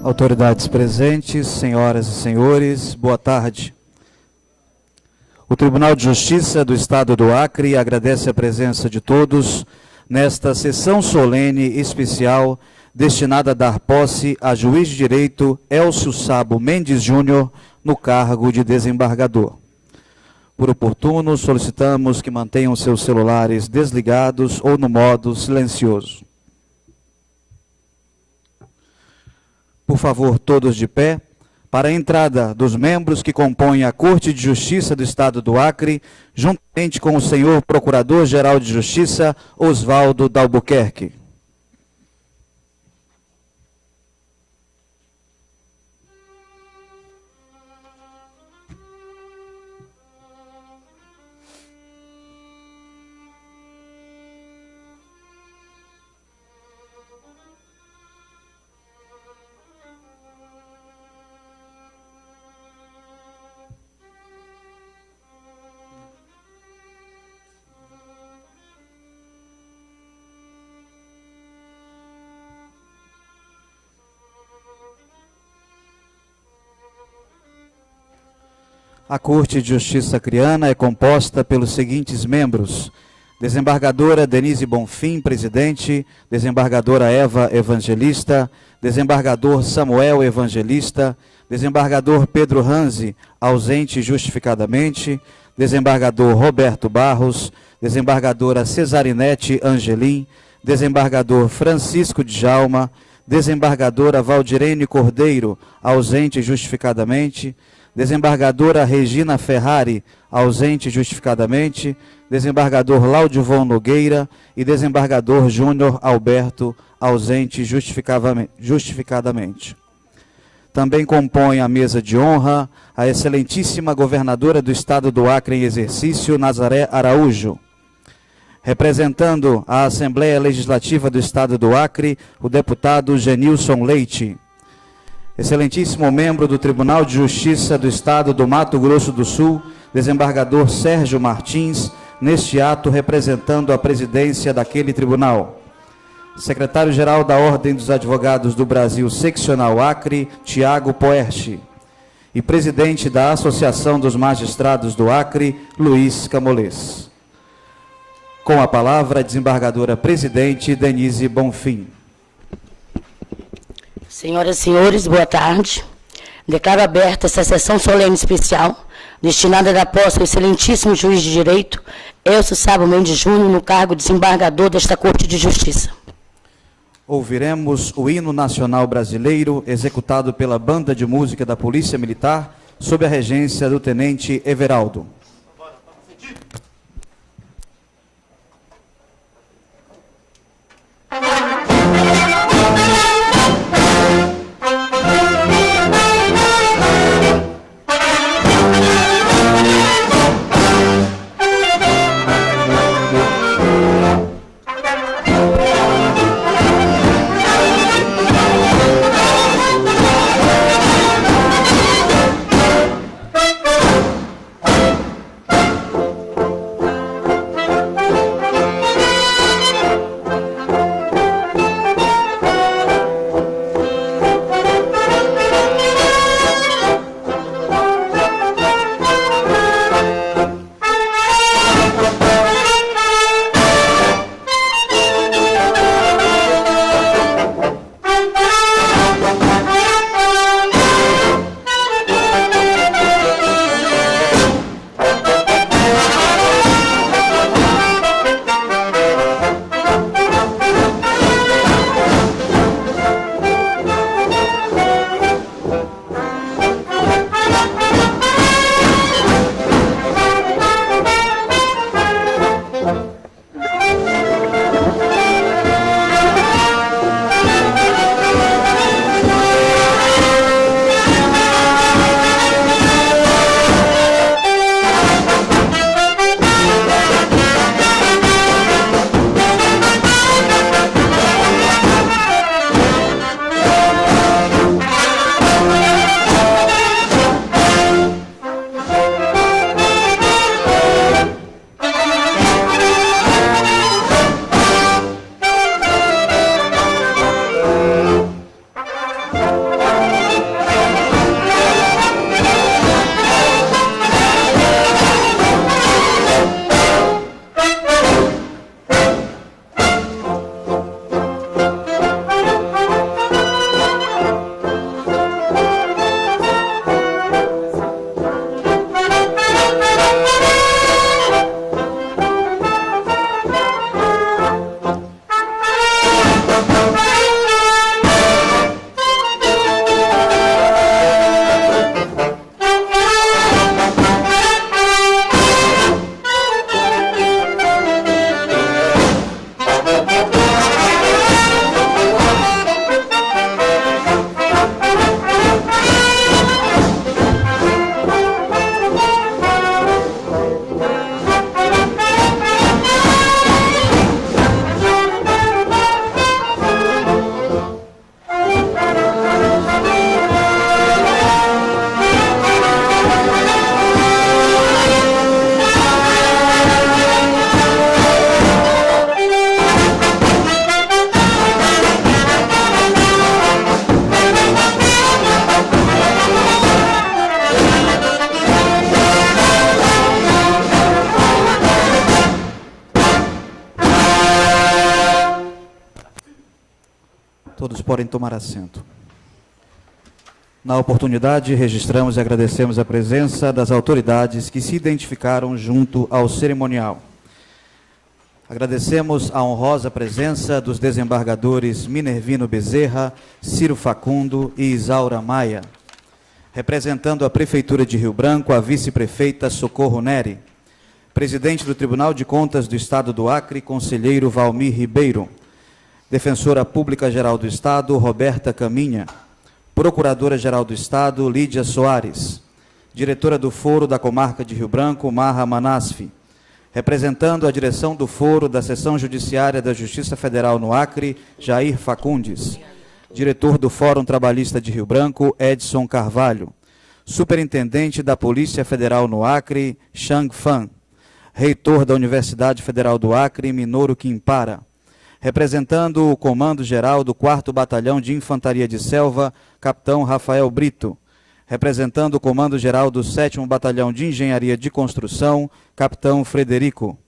Autoridades presentes, senhoras e senhores, boa tarde. O Tribunal de Justiça do Estado do Acre agradece a presença de todos nesta sessão solene especial destinada a dar posse a juiz de direito Elcio Sabo Mendes Júnior no cargo de desembargador. Por oportuno, solicitamos que mantenham seus celulares desligados ou no modo silencioso. Por favor, todos de pé, para a entrada dos membros que compõem a Corte de Justiça do Estado do Acre, juntamente com o senhor Procurador-Geral de Justiça, Oswaldo Dalbuquerque. A Corte de Justiça Acreana é composta pelos seguintes membros: desembargadora Denise Bonfim, presidente; desembargadora Eva Evangelista; desembargador Samuel Evangelista; desembargador Pedro Ranzi, ausente justificadamente; desembargador Roberto Barros; desembargadora Cesarinete Angelim; desembargador Francisco Djalma; desembargadora Valdirene Cordeiro, ausente justificadamente; desembargadora Regina Ferrari, ausente justificadamente; desembargador Laudivon Nogueira e desembargador Júnior Alberto, ausente justificadamente. Também compõe a mesa de honra a excelentíssima governadora do Estado do Acre em exercício, Nazaré Araújo. Representando a Assembleia Legislativa do Estado do Acre, o deputado Genilson Leite. Excelentíssimo membro do Tribunal de Justiça do Estado do Mato Grosso do Sul, desembargador Sérgio Martins, neste ato representando a presidência daquele tribunal. Secretário-Geral da Ordem dos Advogados do Brasil, Seccional Acre, Tiago Poerchi. E presidente da Associação dos Magistrados do Acre, Luiz Camolês. Com a palavra, a desembargadora presidente Denise Bonfim. Senhoras e senhores, boa tarde. Declaro aberta essa sessão solene especial, destinada a dar posse ao excelentíssimo juiz de direito, Elcio Sabo Mendes Júnior, no cargo de desembargador desta Corte de Justiça. Ouviremos o hino nacional brasileiro, executado pela Banda de Música da Polícia Militar, sob a regência do Tenente Everaldo. Todos podem tomar assento. Na oportunidade, registramos e agradecemos a presença das autoridades que se identificaram junto ao cerimonial. Agradecemos a honrosa presença dos desembargadores Minervino Bezerra, Ciro Facundo e Isaura Maia. Representando a Prefeitura de Rio Branco, a vice-prefeita Socorro Neri. Presidente do Tribunal de Contas do Estado do Acre, conselheiro Valmir Ribeiro. Defensora Pública-Geral do Estado, Roberta Caminha. Procuradora-Geral do Estado, Lídia Soares. Diretora do Foro da Comarca de Rio Branco, Marra Manasfi. Representando a direção do Foro da Seção Judiciária da Justiça Federal no Acre, Jair Facundes. Diretor do Fórum Trabalhista de Rio Branco, Edson Carvalho. Superintendente da Polícia Federal no Acre, Chang Fan. Reitor da Universidade Federal do Acre, Minoru Quimpara. Representando o Comando Geral do 4º Batalhão de Infantaria de Selva, Capitão Rafael Brito. Representando o Comando Geral do 7º Batalhão de Engenharia de Construção, Capitão Frederico.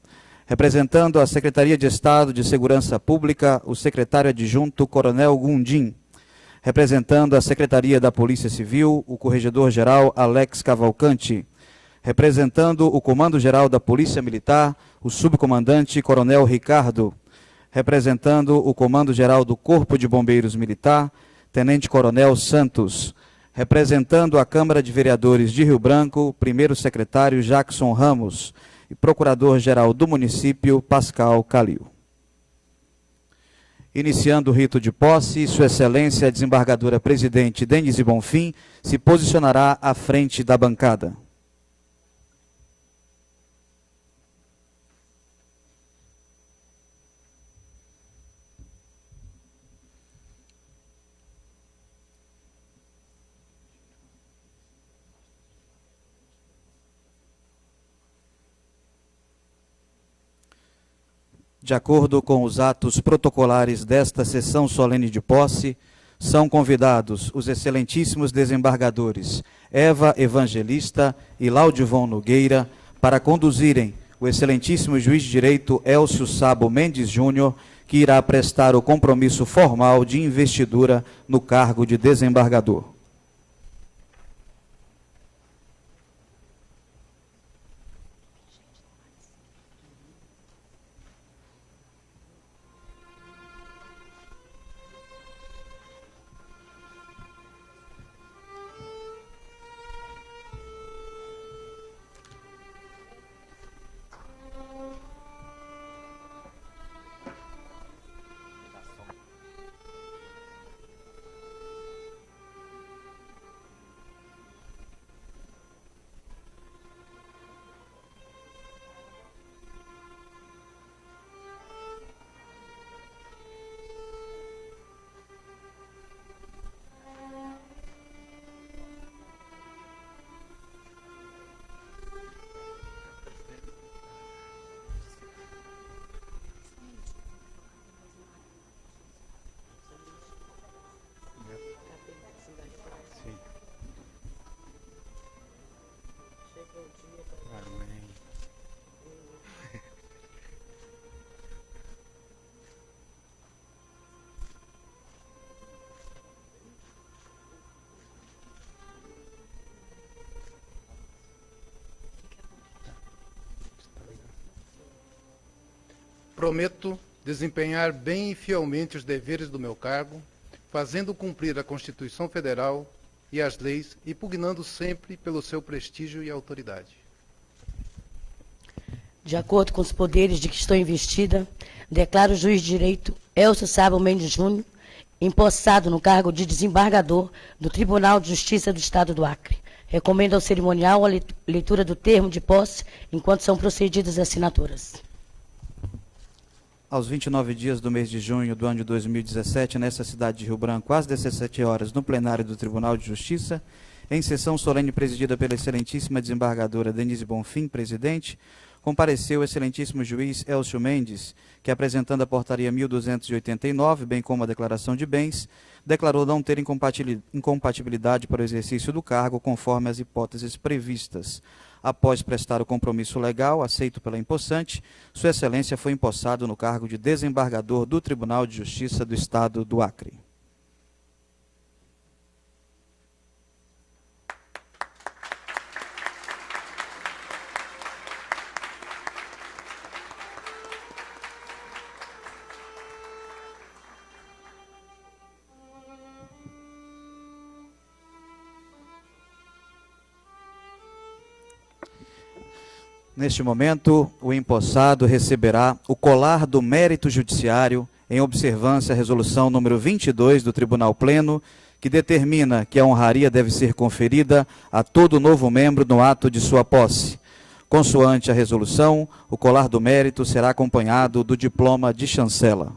Representando a Secretaria de Estado de Segurança Pública, o secretário adjunto Coronel Gundim. Representando a Secretaria da Polícia Civil, o Corregedor-Geral Alex Cavalcante. Representando o Comando-Geral da Polícia Militar, o Subcomandante Coronel Ricardo. Representando o Comando-Geral do Corpo de Bombeiros Militar, Tenente Coronel Santos. Representando a Câmara de Vereadores de Rio Branco, primeiro secretário Jackson Ramos e Procurador-Geral do município, Pascal Calil. Iniciando o rito de posse, Sua Excelência a Desembargadora Presidente Denise Bonfim se posicionará à frente da bancada. De acordo com os atos protocolares desta sessão solene de posse, são convidados os excelentíssimos desembargadores Eva Evangelista e Laudivon Nogueira para conduzirem o excelentíssimo juiz de direito Elcio Sabo Mendes Júnior, que irá prestar o compromisso formal de investidura no cargo de desembargador. Prometo desempenhar bem e fielmente os deveres do meu cargo, fazendo cumprir a Constituição Federal e as leis e pugnando sempre pelo seu prestígio e autoridade. De acordo com os poderes de que estou investida, declaro o juiz de direito Elcio Sabo Mendes Júnior empossado no cargo de desembargador do Tribunal de Justiça do Estado do Acre. Recomendo ao cerimonial a leitura do termo de posse, enquanto são procedidas as assinaturas. Aos 29 dias do mês de junho do ano de 2017, nesta cidade de Rio Branco, às 17 horas, no plenário do Tribunal de Justiça, em sessão solene presidida pela excelentíssima desembargadora Denise Bonfim, presidente, compareceu o excelentíssimo juiz Elcio Mendes, que, apresentando a portaria 1289, bem como a declaração de bens, declarou não ter incompatibilidade para o exercício do cargo, conforme as hipóteses previstas. Após prestar o compromisso legal, aceito pela empossante, Sua Excelência foi empossado no cargo de desembargador do Tribunal de Justiça do Estado do Acre. Neste momento, o empossado receberá o colar do mérito judiciário em observância à resolução número 22 do Tribunal Pleno, que determina que a honraria deve ser conferida a todo novo membro no ato de sua posse. Consoante a resolução, o colar do mérito será acompanhado do diploma de chancela.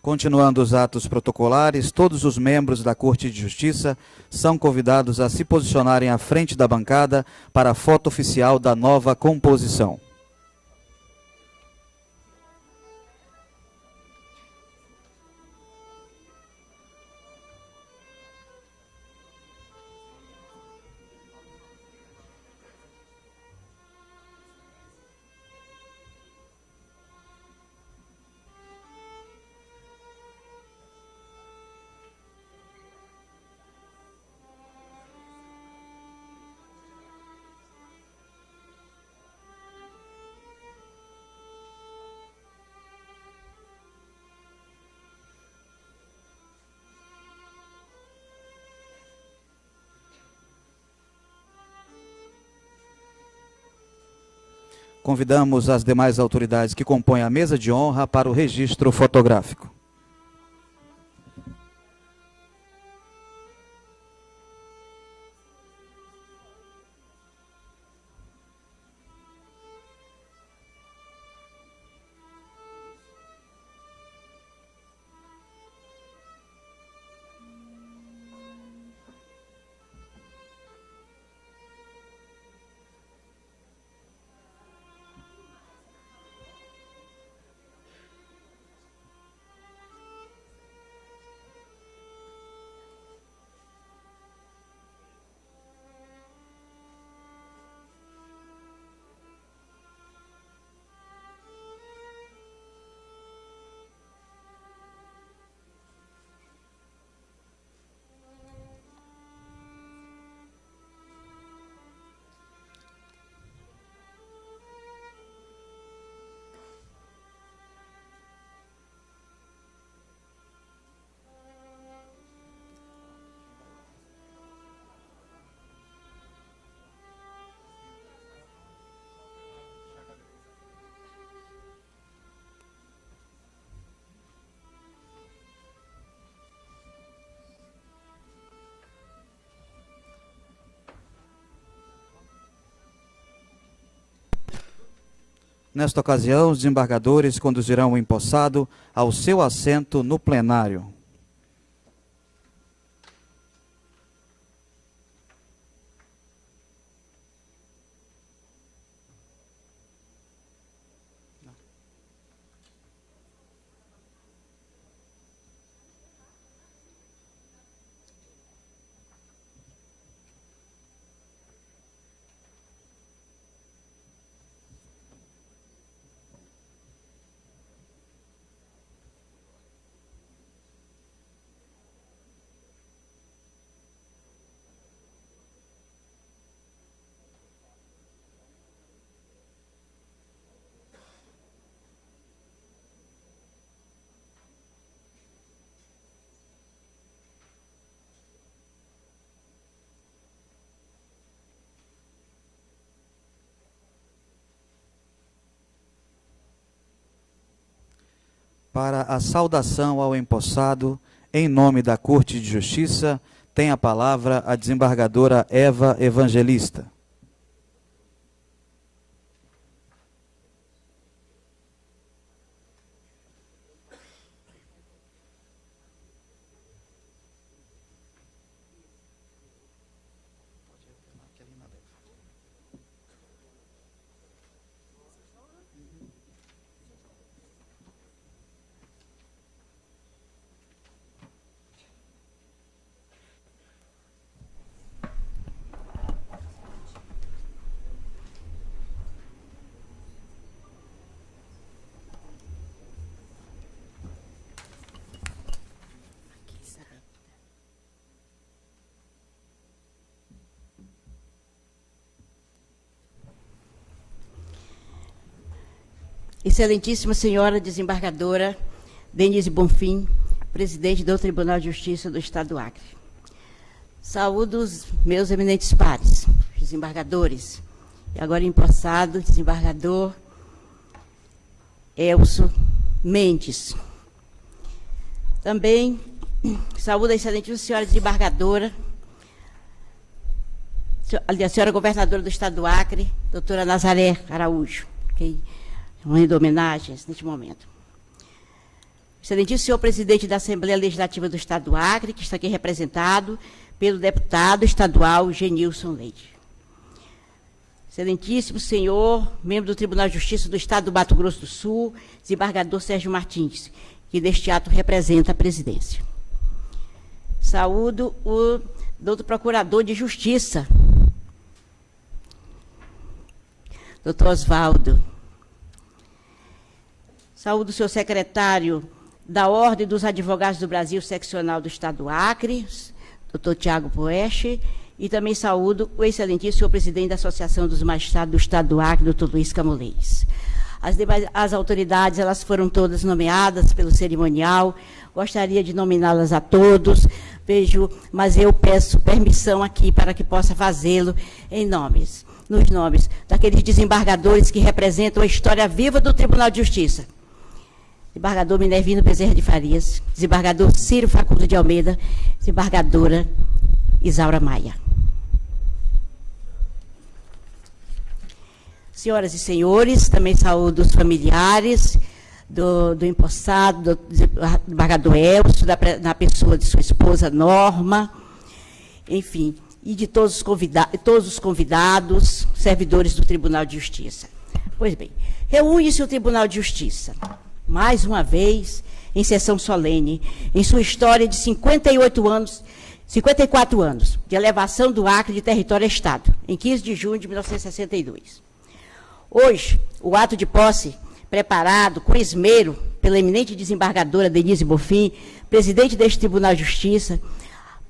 Continuando os atos protocolares, todos os membros da Corte de Justiça são convidados a se posicionarem à frente da bancada para a foto oficial da nova composição. Convidamos as demais autoridades que compõem a mesa de honra para o registro fotográfico. Nesta ocasião, os desembargadores conduzirão o empossado ao seu assento no plenário. Para a saudação ao empossado, em nome da Corte de Justiça, tem a palavra a desembargadora Eva Evangelista. Excelentíssima Senhora Desembargadora Denise Bonfim, presidente do Tribunal de Justiça do Estado do Acre. Saúdo os meus eminentes pares, desembargadores, e agora empossado, desembargador Elcio Mendes. Também saúdo a excelentíssima senhora desembargadora, a senhora governadora do Estado do Acre, doutora Nazaré Araújo, que rende homenagens neste momento. Excelentíssimo senhor presidente da Assembleia Legislativa do Estado do Acre, que está aqui representado pelo deputado estadual Genilson Leite. Excelentíssimo senhor, membro do Tribunal de Justiça do Estado do Mato Grosso do Sul, desembargador Sérgio Martins, que neste ato representa a presidência. Saúdo o doutor procurador de Justiça, doutor Osvaldo. Saúdo o seu secretário da Ordem dos Advogados do Brasil, seccional do Estado do Acre, doutor Tiago Poesche, e também saúdo o excelentíssimo senhor presidente da Associação dos Magistrados do Estado do Acre, doutor Luiz Camolês. As autoridades, elas foram todas nomeadas pelo cerimonial, gostaria de nominá-las a todos, mas eu peço permissão aqui para que possa fazê-lo nos nomes daqueles desembargadores que representam a história viva do Tribunal de Justiça. Desembargador Minervino Bezerra de Farias, desembargador Ciro Facundo de Almeida, desembargadora Isaura Maia. Senhoras e senhores, também saúdo os familiares do empossado, do desembargador Elcio, na pessoa de sua esposa Norma, enfim, e de todos os convidados, servidores do Tribunal de Justiça. Pois bem, reúne-se o Tribunal de Justiça, mais uma vez, em sessão solene, em sua história de 54 anos de elevação do Acre de território a Estado, em 15 de junho de 1962. Hoje, o ato de posse, preparado com esmero pela eminente desembargadora Denise Bonfim, presidente deste Tribunal de Justiça,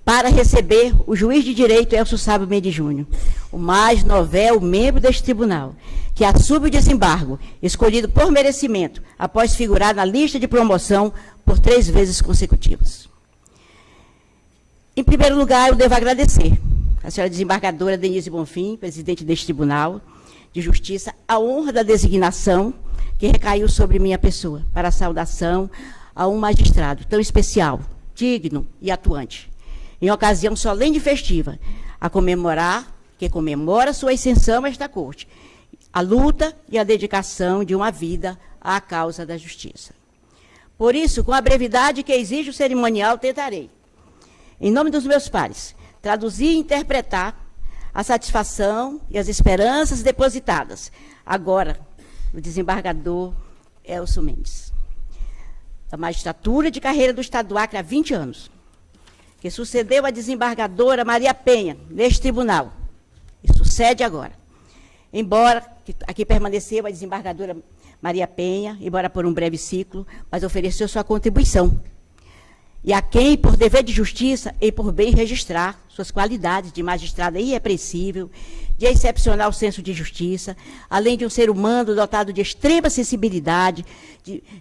para receber o juiz de direito Elcio Sábio Mendes Júnior, o mais novel membro deste tribunal, que assume o desembargo, escolhido por merecimento, após figurar na lista de promoção por 3 vezes consecutivas. Em primeiro lugar, eu devo agradecer à senhora desembargadora Denise Bonfim, presidente deste Tribunal de Justiça, a honra da designação que recaiu sobre minha pessoa, para a saudação a um magistrado tão especial, digno e atuante, em ocasião solene e festiva, que comemora sua ascensão a esta corte, a luta e a dedicação de uma vida à causa da justiça. Por isso, com a brevidade que exige o cerimonial, tentarei, em nome dos meus pares, traduzir e interpretar a satisfação e as esperanças depositadas, agora, no desembargador Elcio Mendes, da magistratura de carreira do Estado do Acre há 20 anos, que sucedeu a desembargadora Maria Penha, neste tribunal, e sucede agora. Embora, aqui permaneceu a desembargadora Maria Penha, embora por um breve ciclo, mas ofereceu sua contribuição. E a quem, por dever de justiça e por bem registrar suas qualidades de magistrada irrepreensível, de excepcional senso de justiça, além de um ser humano dotado de extrema sensibilidade,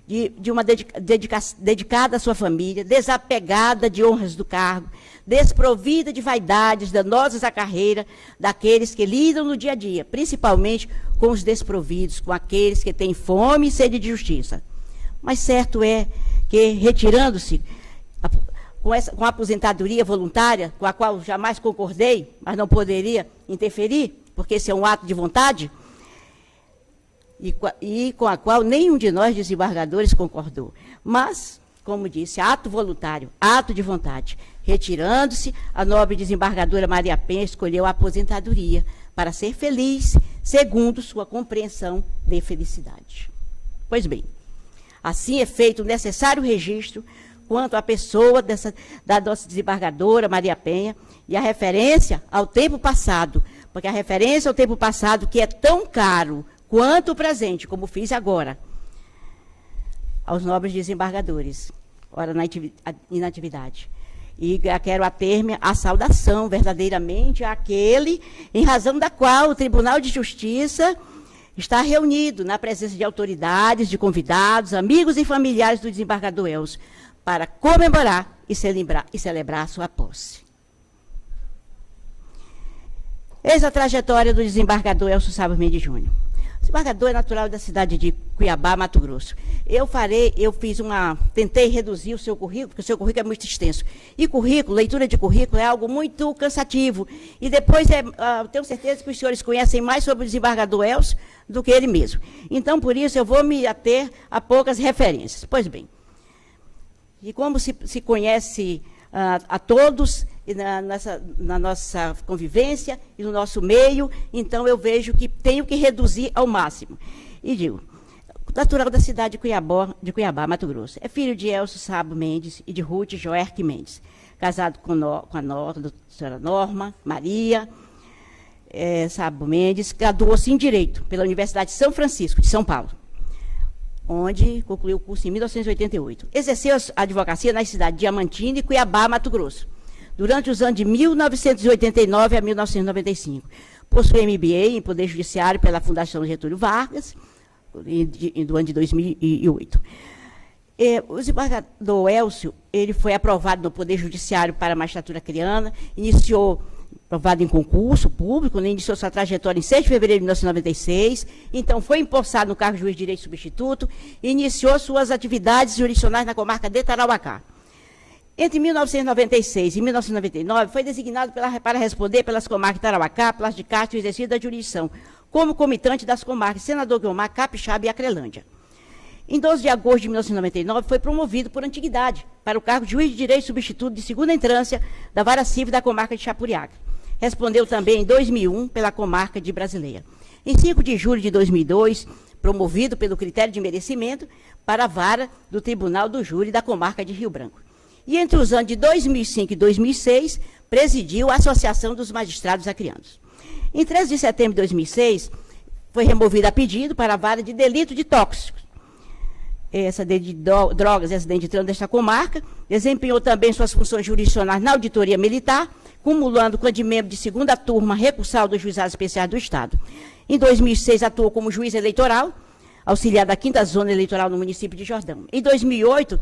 de uma dedicada à sua família, desapegada de honras do cargo, desprovida de vaidades danosas à carreira daqueles que lidam no dia a dia, principalmente com os desprovidos, com aqueles que têm fome e sede de justiça. Mas certo é que, retirando-se com a aposentadoria voluntária, com a qual jamais concordei, mas não poderia interferir, porque esse é um ato de vontade, e com a qual nenhum de nós desembargadores concordou. Mas, como disse, ato voluntário, ato de vontade. Retirando-se, a nobre desembargadora Maria Penha escolheu a aposentadoria para ser feliz, segundo sua compreensão de felicidade. Pois bem, assim é feito o necessário registro quanto à pessoa da nossa desembargadora Maria Penha e a referência ao tempo passado, porque a referência ao tempo passado, que é tão caro quanto o presente, como fiz agora, aos nobres desembargadores, ora na inatividade. E quero ater-me à saudação verdadeiramente àquele em razão da qual o Tribunal de Justiça está reunido na presença de autoridades, de convidados, amigos e familiares do desembargador Elcio, para comemorar e celebrar a sua posse. Eis a trajetória do desembargador Elcio Sábio Mendes Júnior. O desembargador é natural da cidade de Cuiabá, Mato Grosso. Tentei reduzir o seu currículo, porque o seu currículo é muito extenso. E leitura de currículo é algo muito cansativo. E depois, tenho certeza que os senhores conhecem mais sobre o desembargador Elcio do que ele mesmo. Então, por isso, eu vou me ater a poucas referências. Pois bem, e como se conhece a todos na nossa convivência e no nosso meio, então eu vejo que tenho que reduzir ao máximo. E digo, natural da cidade de Cuiabá, Mato Grosso. É filho de Elcio Sábio Mendes e de Ruth Joerque Mendes. Casado com a doutora Norma Maria Sábio Mendes. Graduou-se em Direito pela Universidade de São Francisco, de São Paulo, onde concluiu o curso em 1988. Exerceu a advocacia nas cidades de Diamantina e Cuiabá, Mato Grosso, durante os anos de 1989 a 1995. Possui MBA em Poder Judiciário pela Fundação Getúlio Vargas, do ano de 2008. O desembargador Elcio, ele foi aprovado no Poder Judiciário para a magistratura acreana, aprovado em concurso público, iniciou sua trajetória em 6 de fevereiro de 1996, então foi empossado no cargo de juiz de direito substituto e iniciou suas atividades jurisdicionais na comarca de Tarauacá. Entre 1996 e 1999, foi designado para responder pelas comarcas de Tarauacá, Palácio de Castro e exercício da jurisdição, como comitante das comarcas Senador Guiomar, Capixaba e Acrelândia. Em 12 de agosto de 1999, foi promovido por antiguidade para o cargo de juiz de direito substituto de segunda entrância da Vara Civil da comarca de Chapuriaca. Respondeu também em 2001 pela comarca de Brasileia. Em 5 de julho de 2002, promovido pelo critério de merecimento para a Vara do Tribunal do Júri da comarca de Rio Branco. E entre os anos de 2005 e 2006, presidiu a Associação dos Magistrados Acreanos. Em 13 de setembro de 2006, foi removido a pedido para a Vara de Delito de Tóxicos, de drogas e acidente de trânsito desta comarca. Desempenhou também suas funções jurisdicionais na auditoria militar, cumulando com a de membro de segunda turma recursal dos Juizados Especiais do Estado. Em 2006, atuou como juiz eleitoral, auxiliar da 5ª Zona Eleitoral no município de Jordão. Em 2008,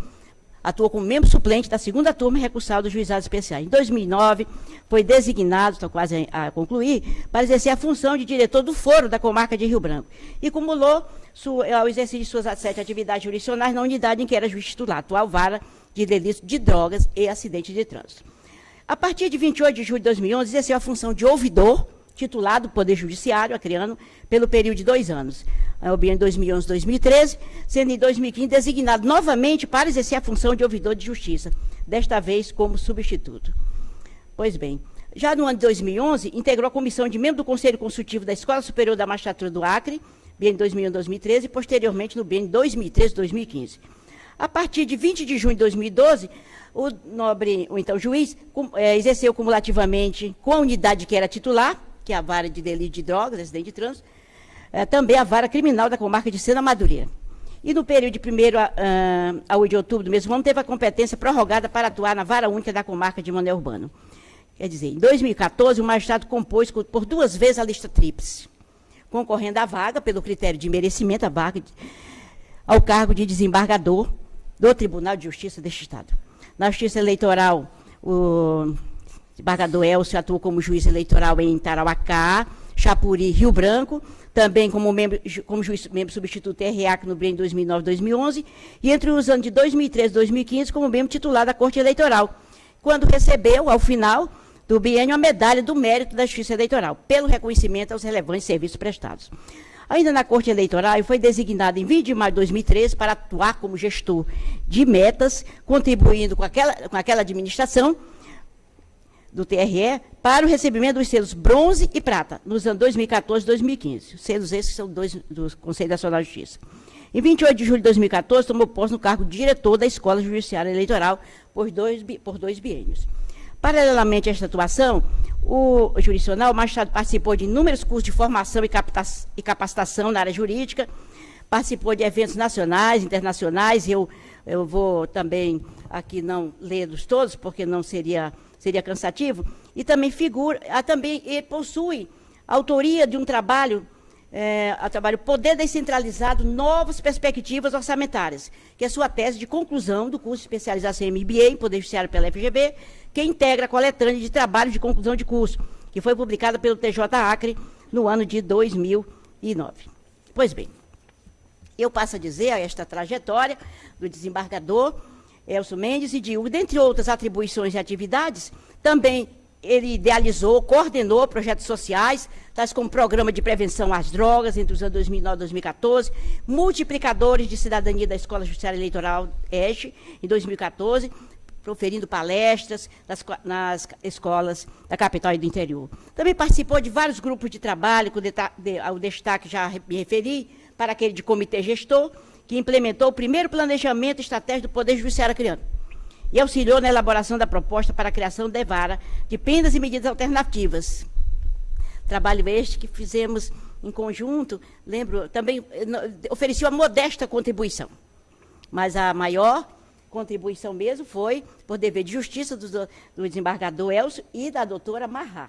atuou como membro suplente da segunda turma recursal dos Juizados Especiais. Em 2009, foi designado, estou quase a concluir, para exercer a função de diretor do foro da comarca de Rio Branco. E cumulou ao exercício de suas 7 atividades jurisdicionais na unidade em que era juiz titular, atual Vara de Delitos de Drogas e Acidentes de Trânsito. A partir de 28 de julho de 2011, exerceu a função de ouvidor titular do Poder Judiciário acreano pelo período de 2 anos, o biênio 2011-2013, sendo em 2015 designado novamente para exercer a função de ouvidor de justiça, desta vez como substituto. Pois bem, já no ano de 2011, integrou a comissão de membro do Conselho Consultivo da Escola Superior da Magistratura do Acre, biênio 2011-2013, e posteriormente no biênio 2013-2015. A partir de 20 de junho de 2012, o então juiz, exerceu cumulativamente com a unidade que era titular, que é a Vara de Delito de Drogas, acidente de trânsito, também a Vara Criminal da comarca de Sena Madureira. E no período de 1º a 8 de outubro do mesmo ano, teve a competência prorrogada para atuar na Vara Única da comarca de Mané Urbano. Quer dizer, em 2014, o magistrado compôs por 2 vezes a lista tríplice, concorrendo à vaga, pelo critério de merecimento, ao cargo de desembargador do Tribunal de Justiça deste Estado. Na Justiça Eleitoral, o desembargador Elcio atuou como juiz eleitoral em Tarauacá, Chapuri, Rio Branco, também como juiz membro substituto TRA no biênio 2009-2011, e entre os anos de 2013 e 2015 como membro titular da Corte Eleitoral, quando recebeu, ao final do biênio, a medalha do mérito da Justiça Eleitoral, pelo reconhecimento aos relevantes serviços prestados. Ainda na Corte Eleitoral, foi designado em 20 de maio de 2013 para atuar como gestor de metas, contribuindo com aquela administração do TRE para o recebimento dos selos bronze e prata, nos anos 2014 e 2015. Os selos esses são 2 do Conselho Nacional de Justiça. Em 28 de julho de 2014, tomou posse no cargo de diretor da Escola Judiciária Eleitoral por 2 biênios. Paralelamente a esta atuação, o jurisdicional, o magistrado participou de inúmeros cursos de formação e capacitação na área jurídica, participou de eventos nacionais, internacionais, eu vou também aqui não lê-los todos, porque não seria cansativo, e também possui autoria de um trabalho ao trabalho Poder Descentralizado, Novas Perspectivas Orçamentárias, que é sua tese de conclusão do curso de especialização em MBA em Poder Judiciário pela FGV, que integra a coletânea de trabalho de conclusão de curso, que foi publicada pelo TJ Acre no ano de 2009. Pois bem, eu passo a dizer esta trajetória do desembargador Elcio Mendes e digo, dentre outras atribuições e atividades, também ele idealizou, coordenou projetos sociais, tais como Programa de Prevenção às Drogas, entre os anos 2009 e 2014, Multiplicadores de Cidadania da Escola Judiciária Eleitoral, EJE, em 2014, proferindo palestras nas escolas da capital e do interior. Também participou de vários grupos de trabalho, ao destaque já me referi, para aquele de comitê gestor, que implementou o primeiro planejamento estratégico do Poder Judiciário Acreano, e auxiliou na elaboração da proposta para a criação da vara de penas e medidas alternativas. Trabalho este que fizemos em conjunto, lembro, também ofereceu uma modesta contribuição, mas a maior contribuição mesmo foi por dever de justiça do desembargador Elcio e da doutora Marrá.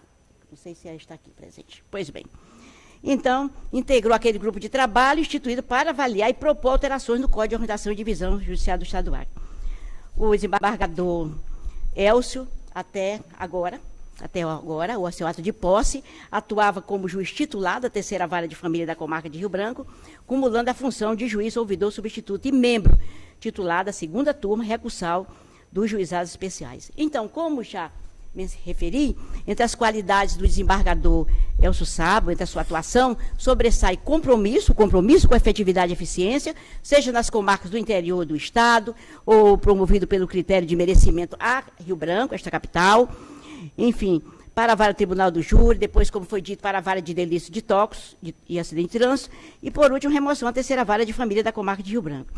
Não sei se ela está aqui presente. Pois bem. Então, integrou aquele grupo de trabalho instituído para avaliar e propor alterações no Código de Organização e Divisão Judiciária do Estado do Acre. O desembargador Elcio, até agora, o seu ato de posse, atuava como juiz titular da terceira vara de família da comarca de Rio Branco, cumulando a função de juiz ouvidor substituto e membro titular da segunda turma recursal dos juizados especiais. Então, como já me referi, entre as qualidades do desembargador Elcio Sabo, entre a sua atuação, sobressai compromisso com efetividade e eficiência, seja nas comarcas do interior do Estado, ou promovido pelo critério de merecimento a Rio Branco, esta capital, enfim, para a vara tribunal do júri, depois, como foi dito, para a vara de delitos de tocos e acidente de trânsito, e, por último, remoção à terceira vara de família da comarca de Rio Branco.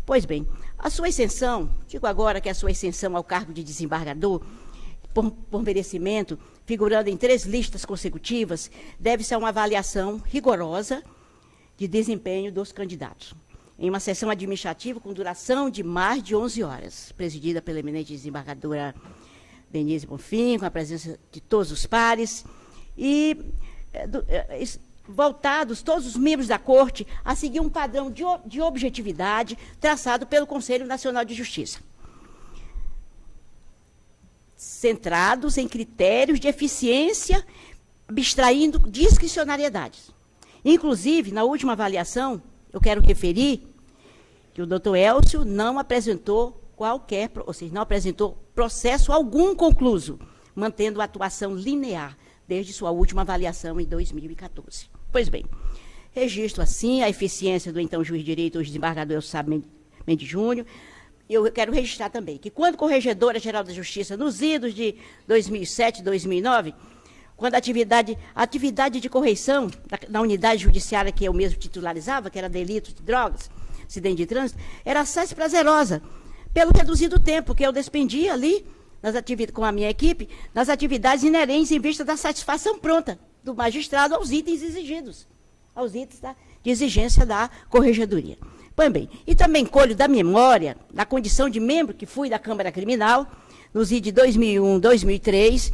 Pois bem, a sua ascensão, digo agora que a sua ascensão ao cargo de desembargador, por merecimento, figurando em 3 listas consecutivas, deve-se a uma avaliação rigorosa de desempenho dos candidatos, em uma sessão administrativa com duração de mais de 11 horas, presidida pela eminente desembargadora Denise Bonfim, com a presença de todos os pares, e voltados, todos os membros da Corte, a seguir um padrão de objetividade traçado pelo Conselho Nacional de Justiça, centrados em critérios de eficiência, abstraindo discricionariedades. Inclusive, na última avaliação, eu quero referir que o doutor Elcio não apresentou não apresentou processo algum concluso, mantendo a atuação linear desde sua última avaliação em 2014. Pois bem, registro assim a eficiência do então juiz de direito, hoje desembargador Elcio Sabo Mendes Júnior. Eu quero registrar também que, quando Corregedora-Geral da Justiça, nos idos de 2007 e 2009, quando a atividade de correição na unidade judiciária que eu mesmo titularizava, que era delitos de drogas, acidente de trânsito, era acesso prazerosa, pelo reduzido tempo que eu despendia ali, com a minha equipe, nas atividades inerentes em vista da satisfação pronta do magistrado aos itens exigidos, aos itens de exigência da Corregedoria. Pois bem, e também colho da memória, na condição de membro que fui da Câmara Criminal, nos idos de 2001, 2003,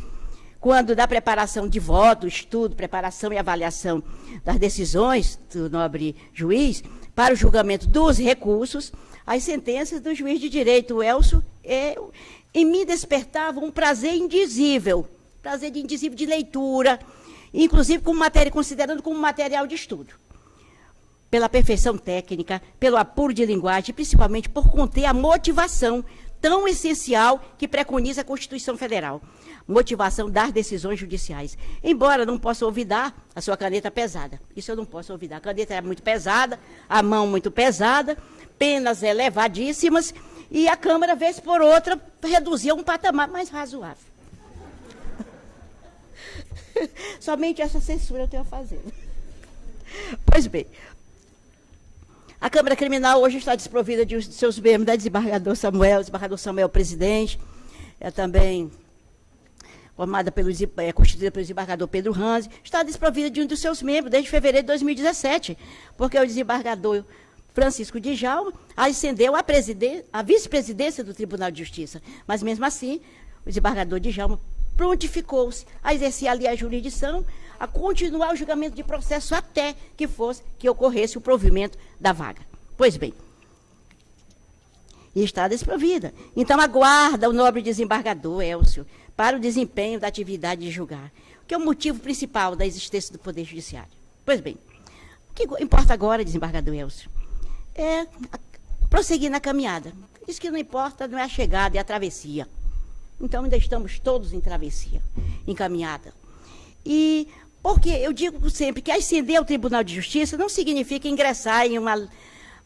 quando da preparação de voto, estudo, preparação e avaliação das decisões do nobre juiz, para o julgamento dos recursos, as sentenças do juiz de direito Elcio, em mim despertavam um prazer indizível de leitura, inclusive considerando como material de estudo, pela perfeição técnica, pelo apuro de linguagem, principalmente por conter a motivação tão essencial que preconiza a Constituição Federal, motivação das decisões judiciais. Embora não possa olvidar a sua caneta pesada, isso eu não posso olvidar. A caneta é muito pesada, a mão muito pesada, penas elevadíssimas, e a Câmara, vez por outra, reduzia um patamar mais razoável. Somente essa censura eu tenho a fazer. Pois bem, a Câmara Criminal hoje está desprovida de seus membros, da desembargador Samuel presidente, também constituída pelo desembargador Pedro Ranzi, está desprovida de um dos seus membros desde fevereiro de 2017, porque o desembargador Francisco Djalma ascendeu à vice-presidência do Tribunal de Justiça, mas mesmo assim, o desembargador Djalma prontificou-se a exercer ali a jurisdição, a continuar o julgamento de processo até que ocorresse o provimento da vaga. Pois bem, e está desprovida. Então, aguarda o nobre desembargador Elcio para o desempenho da atividade de julgar, que é o motivo principal da existência do Poder Judiciário. Pois bem, o que importa agora, desembargador Elcio, é prosseguir na caminhada. Isso que não importa não é a chegada, é a travessia. Então, ainda estamos todos em travessia, em caminhada. E porque eu digo sempre que ascender ao Tribunal de Justiça não significa ingressar em uma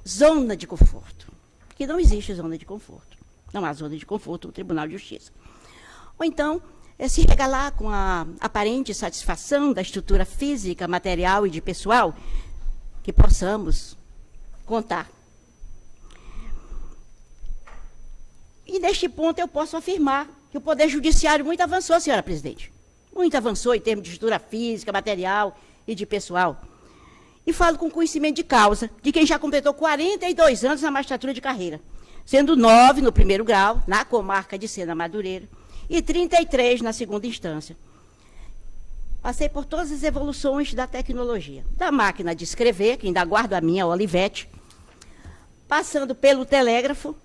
zona de conforto, porque não existe zona de conforto. Não há zona de conforto no Tribunal de Justiça. Ou então, se regalar com a aparente satisfação da estrutura física, material e de pessoal que possamos contar. E neste ponto eu posso afirmar que o Poder Judiciário muito avançou, senhora presidente. Muito avançou em termos de estrutura física, material e de pessoal. E falo com conhecimento de causa de quem já completou 42 anos na magistratura de carreira, sendo 9 no primeiro grau, na comarca de Sena Madureira, e 33 na segunda instância. Passei por todas as evoluções da tecnologia, da máquina de escrever, que ainda guardo a minha Olivetti, passando pelo telégrafo,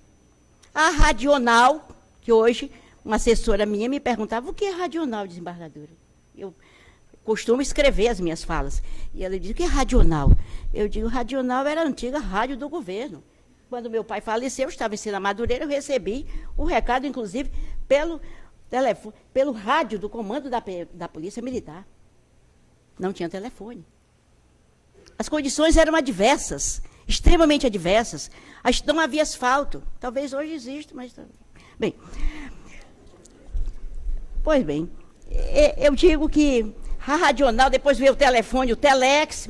a radional, que hoje uma assessora minha me perguntava, o que é radional, desembargadora? Eu costumo escrever as minhas falas. E ela diz, o que é radional? Eu digo, radional era a antiga rádio do governo. Quando meu pai faleceu, eu estava em Sena Madureira, eu recebi o recado, inclusive, pelo telefone, pelo rádio do comando da Polícia Militar. Não tinha telefone. As condições eram adversas, extremamente adversas. Não havia asfalto. Talvez hoje exista, mas... Bem, pois bem, eu digo que a radional, depois veio o telefone, o telex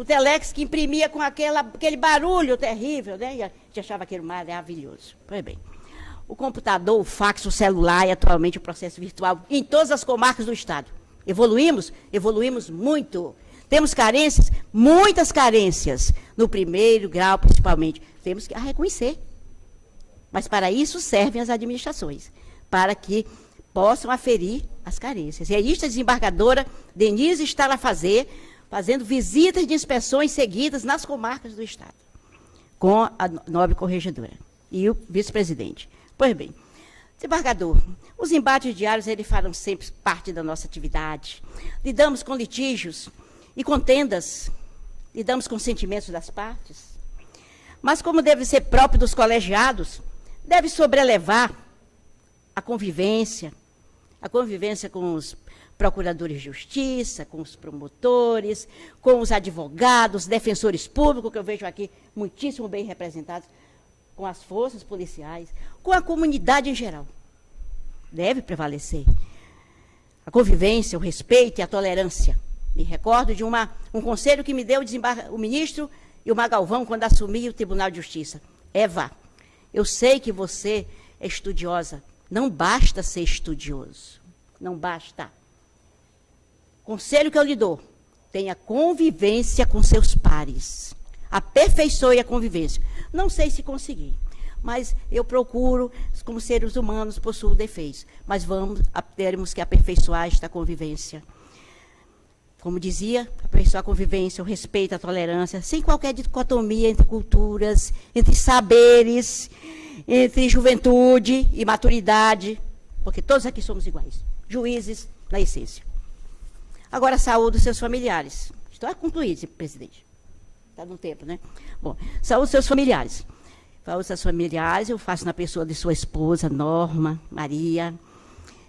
que imprimia com aquele barulho terrível, né? E a gente achava aquele maravilhoso. Pois bem, o computador, o fax, o celular e atualmente o processo virtual em todas as comarcas do Estado. Evoluímos muito. Temos carências, muitas carências, no primeiro grau principalmente. Temos que reconhecer. Mas para isso servem as administrações, para que possam aferir as carências. E é isso a desembargadora Denise está a fazendo visitas de inspeções seguidas nas comarcas do Estado, com a nobre corregedora e o vice-presidente. Pois bem, desembargador, os embates diários eles farão sempre parte da nossa atividade. Lidamos com litígios e contendas, lidamos com sentimentos das partes. Mas como deve ser próprio dos colegiados, deve sobrelevar a convivência com os procuradores de justiça, com os promotores, com os advogados, defensores públicos, que eu vejo aqui muitíssimo bem representados, com as forças policiais, com a comunidade em geral. Deve prevalecer a convivência, o respeito e a tolerância. Me recordo de um conselho que me deu o ministro Ilmar Galvão, quando assumi o Tribunal de Justiça. Eva, eu sei que você é estudiosa. Não basta ser estudioso. Não basta. Conselho que eu lhe dou. Tenha convivência com seus pares. Aperfeiçoe a convivência. Não sei se consegui, mas eu procuro, como seres humanos, possuo defeitos. Mas teremos que aperfeiçoar esta convivência. Como dizia, aperfeiçoar a convivência, o respeito, a tolerância, sem qualquer dicotomia entre culturas, entre saberes, entre juventude e maturidade, porque todos aqui somos iguais, juízes na essência. Agora, saúde os seus familiares. Estou a concluir, presidente. Está no tempo, né? Bom, saúde os seus familiares. Saúde os seus familiares, eu faço na pessoa de sua esposa, Norma, Maria,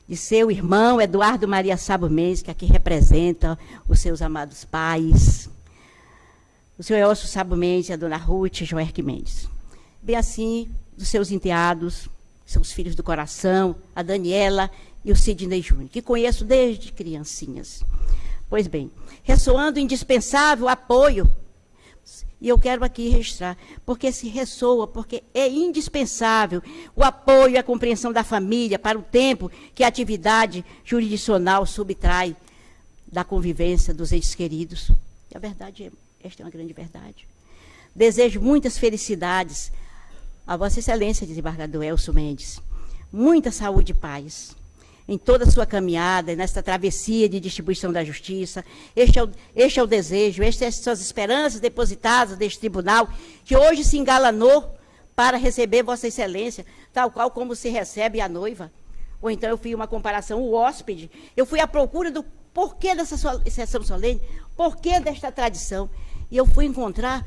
de seu irmão, Eduardo Maria Sabo Mendes, que aqui representa os seus amados pais, o senhor Elcio Sabo Mendes e a dona Ruth Joerque Mendes. Bem assim, dos seus enteados, seus filhos do coração, a Daniela e o Sidney Júnior, que conheço desde criancinhas. Pois bem, ressoando o indispensável apoio, e eu quero aqui registrar, porque se ressoa, porque é indispensável o apoio e a compreensão da família para o tempo que a atividade jurisdicional subtrai da convivência dos entes queridos. E a verdade, esta é uma grande verdade. Desejo muitas felicidades a Vossa Excelência, desembargador Elcio Mendes. Muita saúde e paz. em toda a sua caminhada, nesta travessia de distribuição da justiça. Este é o desejo, estas são as esperanças depositadas neste tribunal, que hoje se engalanou para receber Vossa Excelência, tal qual como se recebe a noiva. Ou então eu fiz uma comparação, o hóspede. Eu fui à procura do porquê dessa sessão solene, porquê desta tradição. E eu fui encontrar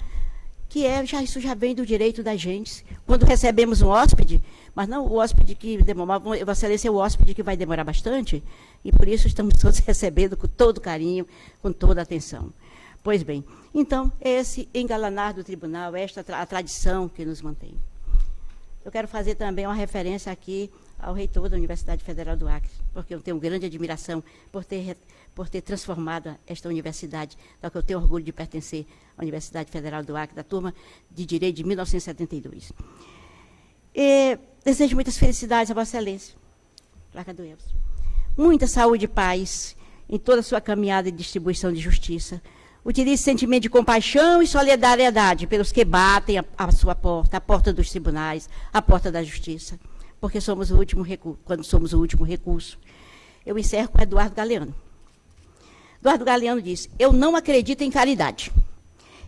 que isso já vem do direito da gente. Quando recebemos um hóspede, mas não o hóspede que demora, Vossa Excelência é o hóspede que vai demorar bastante, e por isso estamos todos recebendo com todo carinho, com toda atenção. Pois bem, então, esse engalanar do tribunal, a tradição que nos mantém. Eu quero fazer também uma referência aqui ao reitor da Universidade Federal do Acre, porque eu tenho grande admiração por ter transformado esta universidade, da que eu tenho orgulho de pertencer à Universidade Federal do Acre, da turma de Direito de 1972. Desejo muitas felicidades a Vossa Excelência, embargador Elcio. Muita saúde e paz em toda a sua caminhada de distribuição de justiça. Utilize sentimento de compaixão e solidariedade pelos que batem a sua porta, a porta dos tribunais, a porta da justiça, porque somos o último recurso, quando somos o último recurso. Eu encerro com Eduardo Galeano. Eduardo Galeano diz: eu não acredito em caridade.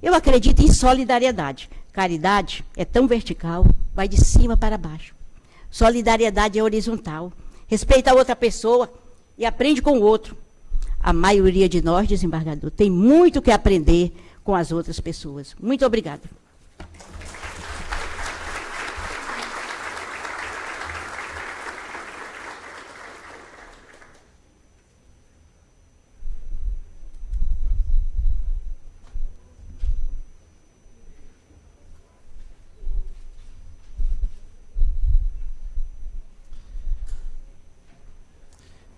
Eu acredito em solidariedade. Caridade é tão vertical, vai de cima para baixo. Solidariedade é horizontal. Respeita a outra pessoa e aprende com o outro. A maioria de nós, desembargador, tem muito que aprender com as outras pessoas. Muito obrigada.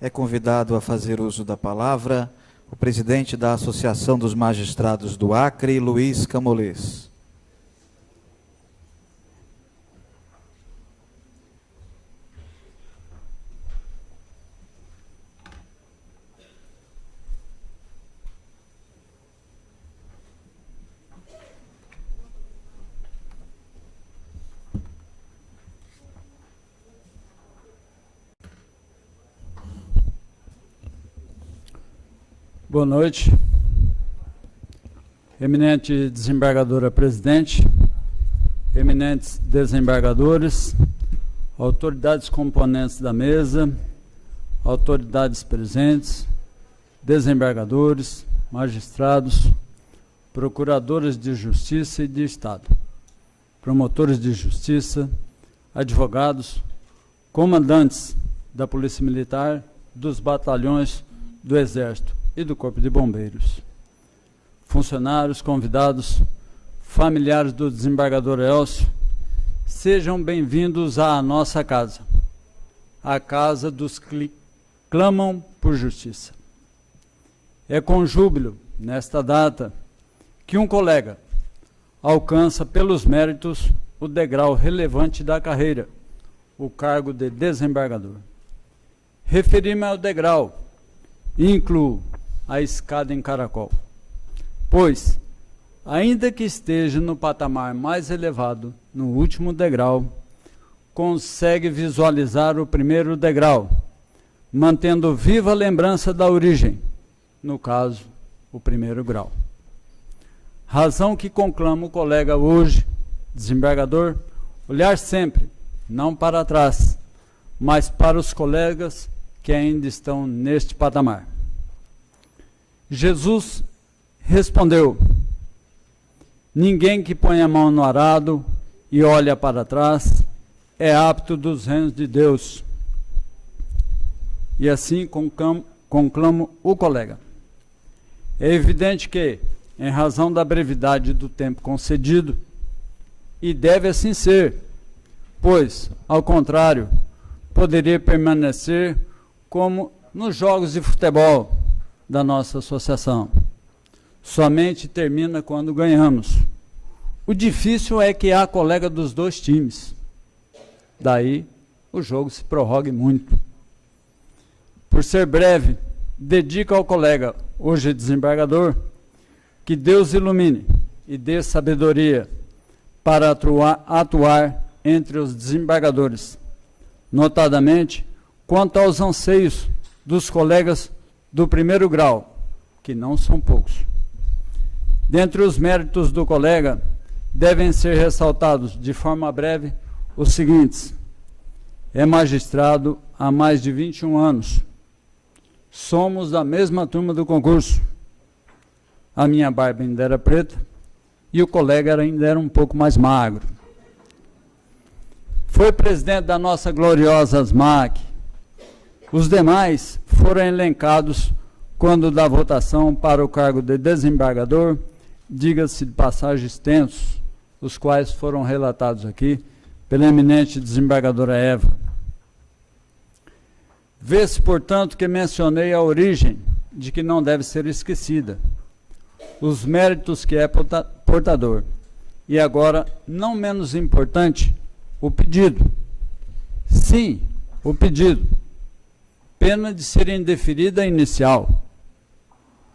É convidado a fazer uso da palavra o presidente da Associação dos Magistrados do Acre, Luiz Camolês. Boa noite, eminente desembargadora presidente, eminentes desembargadores, autoridades componentes da mesa, autoridades presentes, desembargadores, magistrados, procuradores de justiça e de Estado, promotores de justiça, advogados, comandantes da Polícia Militar, dos batalhões do Exército e do Corpo de Bombeiros, funcionários, convidados, familiares do desembargador Elcio, sejam bem-vindos à nossa casa, a casa dos que clamam por justiça. É com júbilo, nesta data, que um colega alcança pelos méritos o degrau relevante da carreira, o cargo de desembargador. Referi-me ao degrau e incluo a escada em caracol, pois, ainda que esteja no patamar mais elevado, no último degrau, consegue visualizar o primeiro degrau, mantendo viva a lembrança da origem, no caso, o primeiro grau. Razão que conclama o colega hoje, desembargador, olhar sempre, não para trás, mas para os colegas que ainda estão neste patamar. Jesus respondeu: ninguém que põe a mão no arado e olha para trás é apto dos reinos de Deus. E assim conclamo o colega. É evidente que, em razão da brevidade do tempo concedido, e deve assim ser, pois, ao contrário, poderia permanecer como nos jogos de futebol da nossa associação. Somente termina quando ganhamos. O difícil é que há colega dos dois times. Daí, o jogo se prorrogue muito. Por ser breve, dedico ao colega, hoje desembargador, que Deus ilumine e dê sabedoria para atuar entre os desembargadores, notadamente quanto aos anseios dos colegas do primeiro grau, que não são poucos. Dentre os méritos do colega, devem ser ressaltados de forma breve os seguintes: é magistrado há mais de 21 anos. Somos da mesma turma do concurso. A minha barba ainda era preta e o colega ainda era um pouco mais magro. Foi presidente da nossa gloriosa ASMAC. Os demais foram elencados quando da votação para o cargo de desembargador, diga-se de passagem extensos, os quais foram relatados aqui pela eminente desembargadora Eva. Vê-se, portanto, que mencionei a origem de que não deve ser esquecida, os méritos que é portador, e agora, não menos importante, o pedido. Sim, o pedido. Pena de ser indeferida inicial.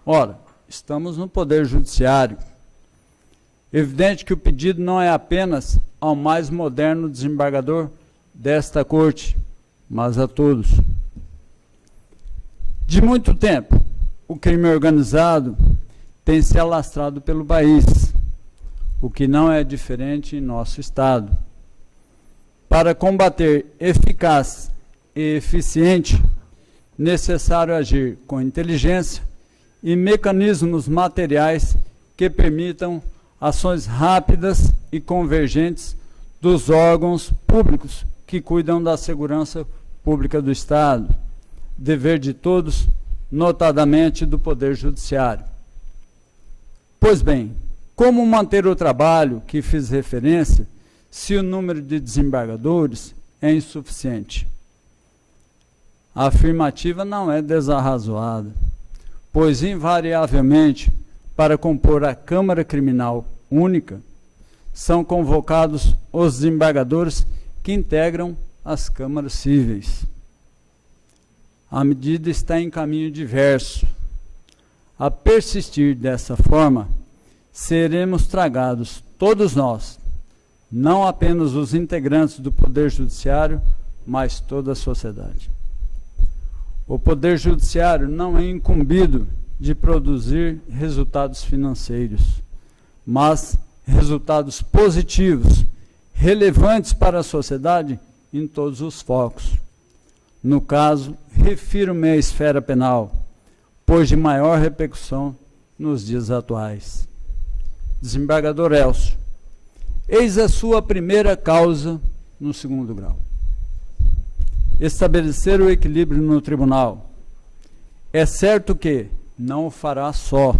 Ora, estamos no Poder Judiciário. Evidente que o pedido não é apenas ao mais moderno desembargador desta corte, mas a todos. De muito tempo, o crime organizado tem se alastrado pelo país, o que não é diferente em nosso estado. Para combater eficaz e eficiente, necessário agir com inteligência e mecanismos materiais que permitam ações rápidas e convergentes dos órgãos públicos que cuidam da segurança pública do Estado, dever de todos, notadamente do Poder Judiciário. Pois bem, como manter o trabalho que fiz referência se o número de desembargadores é insuficiente? A afirmativa não é desarrazoada, pois invariavelmente, para compor a Câmara Criminal Única, são convocados os desembargadores que integram as câmaras cíveis. A medida está em caminho diverso. A persistir dessa forma, seremos tragados, todos nós, não apenas os integrantes do Poder Judiciário, mas toda a sociedade. O Poder Judiciário não é incumbido de produzir resultados financeiros, mas resultados positivos, relevantes para a sociedade em todos os focos. No caso, refiro-me à esfera penal, pois de maior repercussão nos dias atuais. Desembargador Elcio, eis a sua primeira causa no segundo grau. Estabelecer o equilíbrio no tribunal. É certo que não o fará só.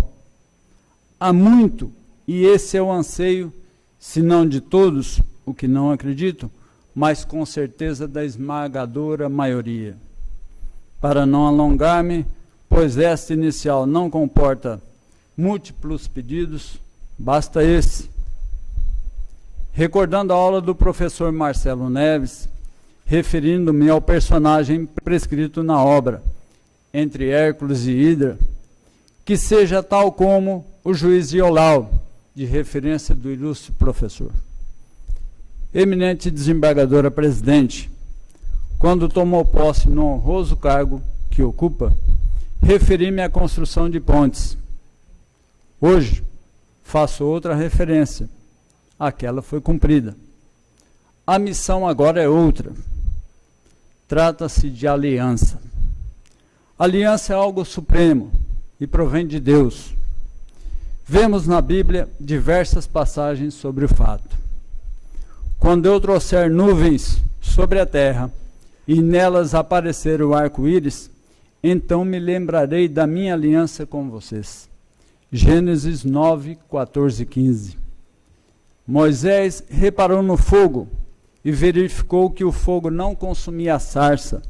Há muito, e esse é o anseio, se não de todos, o que não acredito, mas com certeza da esmagadora maioria. Para não alongar-me, pois esta inicial não comporta múltiplos pedidos, basta esse. Recordando a aula do professor Marcelo Neves, referindo-me ao personagem prescrito na obra, entre Hércules e Hidra, que seja tal como o juiz Iolau, de referência do ilustre professor. Eminente desembargadora presidente, quando tomou posse no honroso cargo que ocupa, referi-me à construção de pontes. Hoje, faço outra referência. Aquela foi cumprida. A missão agora é outra. Trata-se de aliança. Aliança é algo supremo e provém de Deus. Vemos na Bíblia diversas passagens sobre o fato. Quando eu trouxer nuvens sobre a terra e nelas aparecer o arco-íris, então me lembrarei da minha aliança com vocês. Gênesis 9, 14 e 15. Moisés reparou no fogo e verificou que o fogo não consumia a sarça.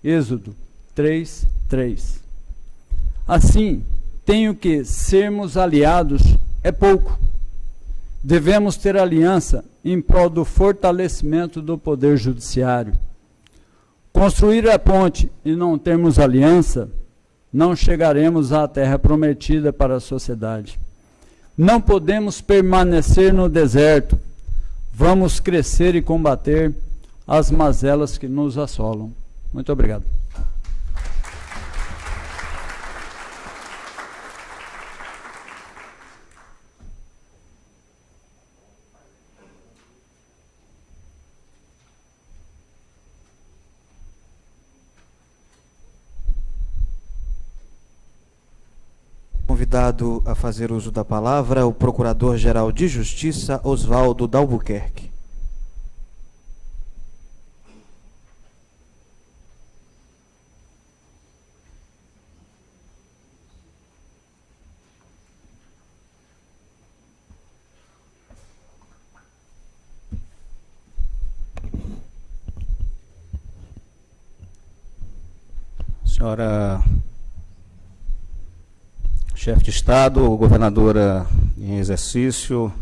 Êxodo 3, 3. Assim, tenho que sermos aliados é pouco. Devemos ter aliança em prol do fortalecimento do Poder Judiciário. Construir a ponte e não termos aliança, não chegaremos à terra prometida para a sociedade. Não podemos permanecer no deserto. Vamos crescer e combater as mazelas que nos assolam. Muito obrigado. Convidado a fazer uso da palavra o Procurador-Geral de Justiça, Oswaldo Dalbuquerque. Senhora chefe de Estado, governadora em exercício,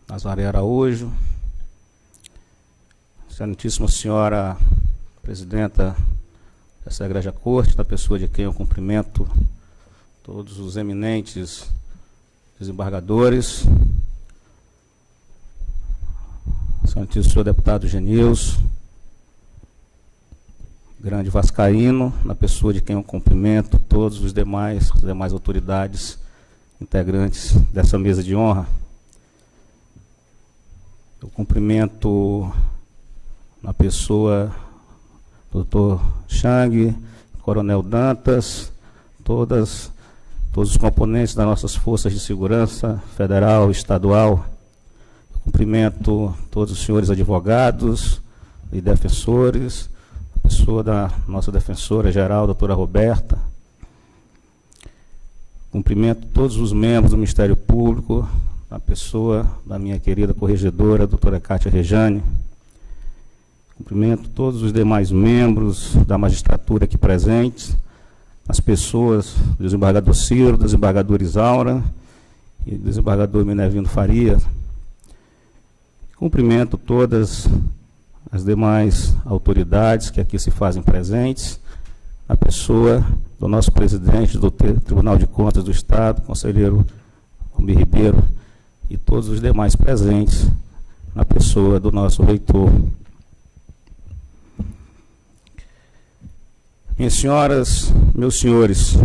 Nazaré Araújo, Excelentíssima Senhora Presidenta dessa Egregia Corte, na pessoa de quem eu cumprimento todos os eminentes desembargadores, Excelentíssimo Senhor Deputado Genilson, grande vascaíno, na pessoa de quem eu cumprimento todos as demais autoridades integrantes dessa mesa de honra. Eu cumprimento na pessoa do Dr. Chang, Coronel Dantas, todos os componentes das nossas forças de segurança federal, estadual. Eu cumprimento todos os senhores advogados e defensores, pessoa da nossa defensora geral, doutora Roberta. Cumprimento todos os membros do Ministério Público, a pessoa da minha querida corregedora, doutora Cátia Rejane. Cumprimento todos os demais membros da magistratura aqui presentes, as pessoas do desembargador Ciro, desembargador Isaura e desembargador Minervino Faria. Cumprimento todas as demais autoridades que aqui se fazem presentes, a pessoa do nosso presidente do Tribunal de Contas do Estado, conselheiro Almir Ribeiro, e todos os demais presentes, na pessoa do nosso reitor. Minhas senhoras, meus senhores,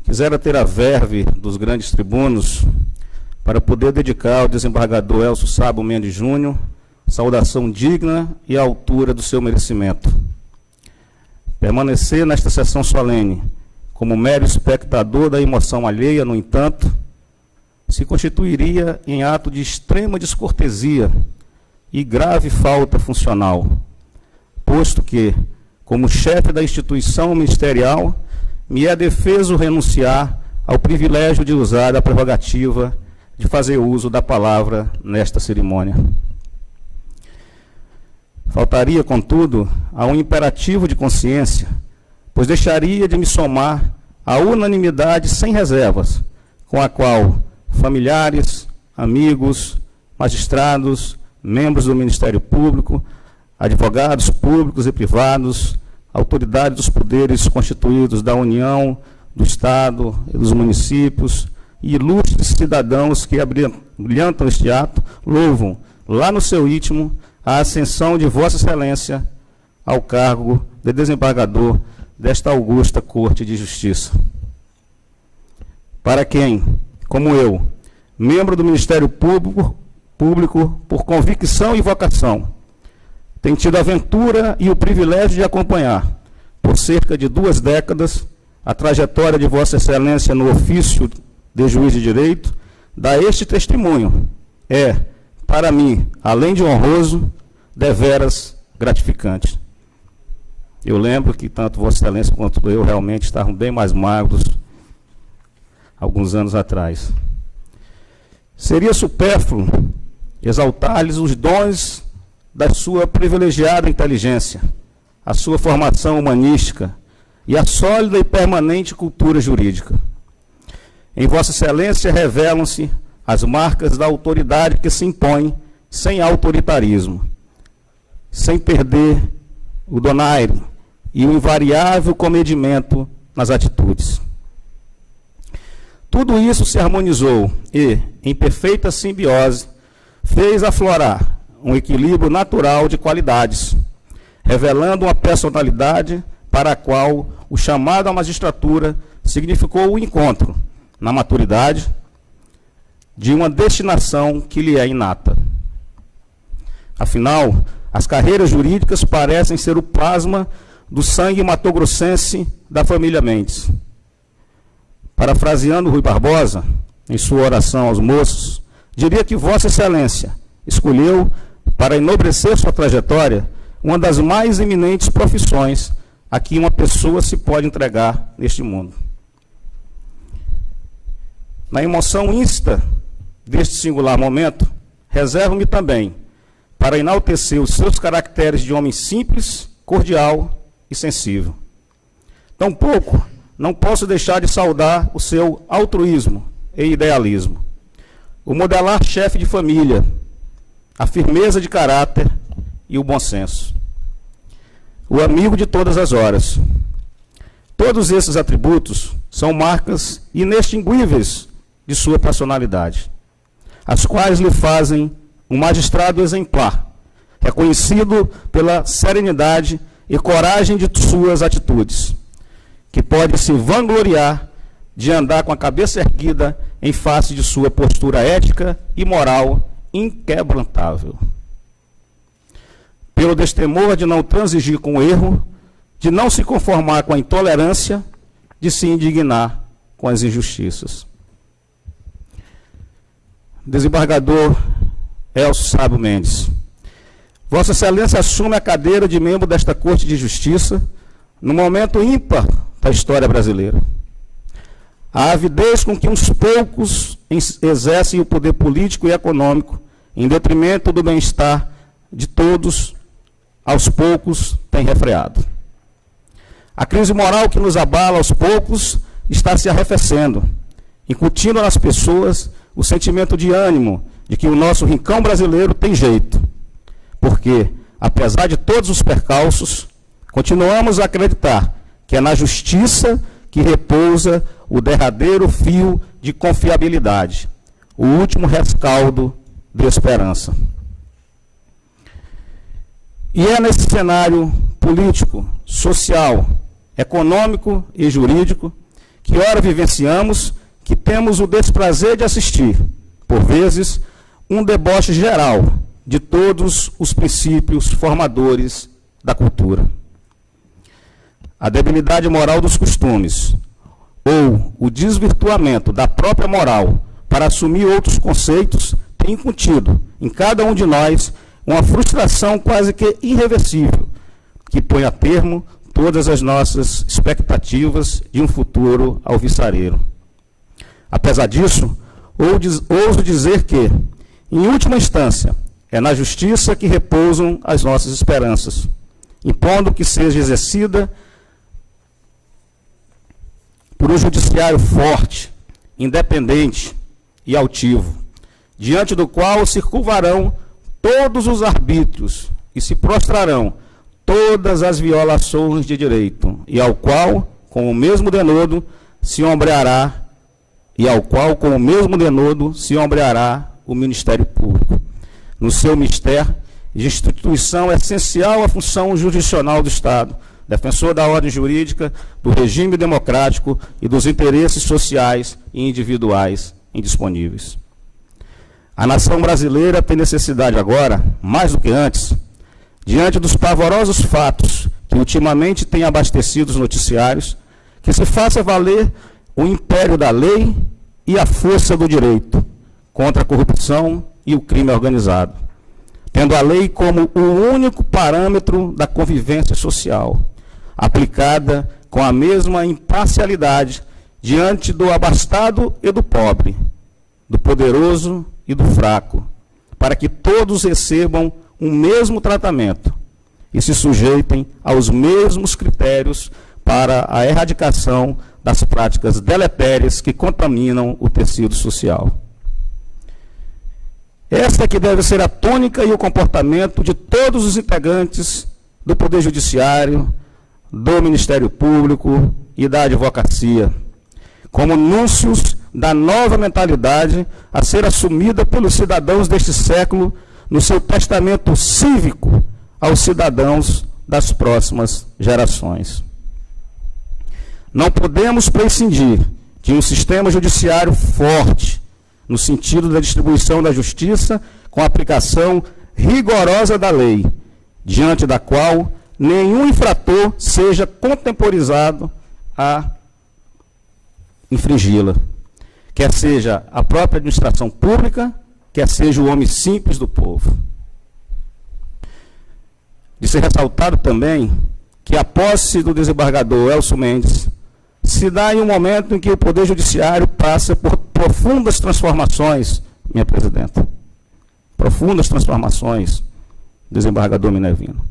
quisera ter a verve dos grandes tribunos para poder dedicar ao desembargador Elcio Sabo Mendes Júnior saudação digna e à altura do seu merecimento. Permanecer nesta sessão solene como mero espectador da emoção alheia, no entanto, se constituiria em ato de extrema descortesia e grave falta funcional, posto que, como chefe da instituição ministerial, me é defeso renunciar ao privilégio de usar a prerrogativa de fazer uso da palavra nesta cerimônia. Faltaria, contudo, a um imperativo de consciência, pois deixaria de me somar à unanimidade sem reservas, com a qual familiares, amigos, magistrados, membros do Ministério Público, advogados públicos e privados, autoridades dos poderes constituídos da União, do Estado e dos municípios, e ilustres cidadãos que abrilhantam este ato, louvam, lá no seu íntimo, a ascensão de Vossa Excelência ao cargo de desembargador desta augusta Corte de Justiça. Para quem, como eu, membro do Ministério Público por convicção e vocação, tem tido a ventura e o privilégio de acompanhar, por cerca de 2 décadas, a trajetória de Vossa Excelência no ofício de juiz de direito, dá este testemunho. Para mim, além de honroso, deveras gratificante. Eu lembro que tanto Vossa Excelência quanto eu realmente estavam bem mais magros alguns anos atrás. Seria supérfluo exaltar-lhes os dons da sua privilegiada inteligência, a sua formação humanística e a sólida e permanente cultura jurídica. Em Vossa Excelência revelam-se as marcas da autoridade que se impõe sem autoritarismo, sem perder o donaire e o invariável comedimento nas atitudes. Tudo isso se harmonizou e, em perfeita simbiose, fez aflorar um equilíbrio natural de qualidades, revelando uma personalidade para a qual o chamado à magistratura significou o encontro, na maturidade, de uma destinação que lhe é inata. Afinal, as carreiras jurídicas parecem ser o plasma do sangue matogrossense da família Mendes. Parafraseando Rui Barbosa, em sua oração aos moços, diria que Vossa Excelência escolheu, para enobrecer sua trajetória, uma das mais eminentes profissões a que uma pessoa se pode entregar neste mundo. Na emoção íncita deste singular momento, reservo-me também para enaltecer os seus caracteres de homem simples, cordial e sensível. Tampouco não posso deixar de saudar o seu altruísmo e idealismo, o modelar chefe de família, a firmeza de caráter e o bom senso, o amigo de todas as horas. Todos esses atributos são marcas inextinguíveis de sua personalidade, as quais lhe fazem um magistrado exemplar, reconhecido pela serenidade e coragem de suas atitudes, que pode se vangloriar de andar com a cabeça erguida em face de sua postura ética e moral inquebrantável. Pelo destemor de não transigir com o erro, de não se conformar com a intolerância, de se indignar com as injustiças. Desembargador Elcio Sábio Mendes, Vossa Excelência assume a cadeira de membro desta Corte de Justiça no momento ímpar da história brasileira. A avidez com que uns poucos exercem o poder político e econômico em detrimento do bem-estar de todos, aos poucos, tem refreado. A crise moral que nos abala aos poucos está se arrefecendo, incutindo nas pessoas o sentimento de ânimo de que o nosso rincão brasileiro tem jeito, porque, apesar de todos os percalços, continuamos a acreditar que é na justiça que repousa o derradeiro fio de confiabilidade, o último rescaldo de esperança. E é nesse cenário político, social, econômico e jurídico que ora vivenciamos, que temos o desprazer de assistir, por vezes, um deboche geral de todos os princípios formadores da cultura. A debilidade moral dos costumes, ou o desvirtuamento da própria moral para assumir outros conceitos, tem incutido em cada um de nós uma frustração quase que irreversível, que põe a termo todas as nossas expectativas de um futuro alvissareiro. Apesar disso, ouso dizer que, em última instância, é na justiça que repousam as nossas esperanças, impondo que seja exercida por um judiciário forte, independente e altivo, diante do qual se curvarão todos os arbítrios e se prostrarão todas as violações de direito, e ao qual, com o mesmo denodo, se ombreará o Ministério Público, no seu mistério de instituição essencial à função jurisdicional do Estado, defensor da ordem jurídica, do regime democrático e dos interesses sociais e individuais indisponíveis. A nação brasileira tem necessidade agora, mais do que antes, diante dos pavorosos fatos que ultimamente têm abastecido os noticiários, que se faça valer o império da lei e a força do direito contra a corrupção e o crime organizado, tendo a lei como o único parâmetro da convivência social, aplicada com a mesma imparcialidade diante do abastado e do pobre, do poderoso e do fraco, para que todos recebam o mesmo tratamento e se sujeitem aos mesmos critérios para a erradicação das práticas deletérias que contaminam o tecido social. Essa que deve ser a tônica e o comportamento de todos os integrantes do Poder Judiciário, do Ministério Público e da advocacia, como núncios da nova mentalidade a ser assumida pelos cidadãos deste século no seu testamento cívico aos cidadãos das próximas gerações. Não podemos prescindir de um sistema judiciário forte, no sentido da distribuição da justiça, com a aplicação rigorosa da lei, diante da qual nenhum infrator seja contemporizado a infringi-la, quer seja a própria administração pública, quer seja o homem simples do povo. De ser ressaltado também que a posse do desembargador Elcio Mendes se dá em um momento em que o Poder Judiciário passa por profundas transformações, minha presidenta. Profundas transformações, desembargador Minervino.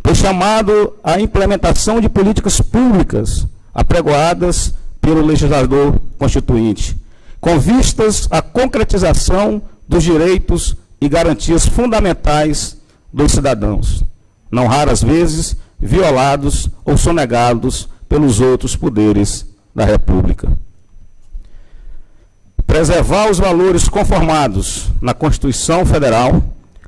Foi chamado à implementação de políticas públicas apregoadas pelo legislador constituinte, com vistas à concretização dos direitos e garantias fundamentais dos cidadãos, não raras vezes violados ou sonegados pelos outros poderes da República. Preservar os valores conformados na Constituição Federal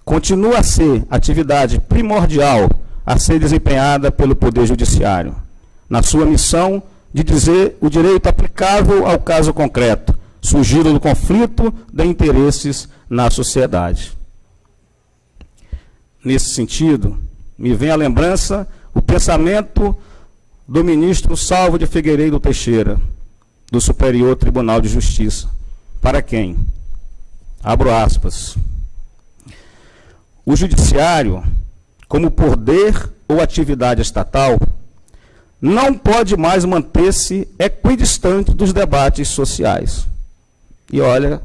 continua a ser atividade primordial a ser desempenhada pelo Poder Judiciário, na sua missão de dizer o direito aplicável ao caso concreto, surgido do conflito de interesses na sociedade. Nesse sentido, me vem à lembrança o pensamento do ministro Salvo de Figueiredo Teixeira, do Superior Tribunal de Justiça, para quem? Abro aspas. O judiciário, como poder ou atividade estatal, não pode mais manter-se equidistante dos debates sociais. E olha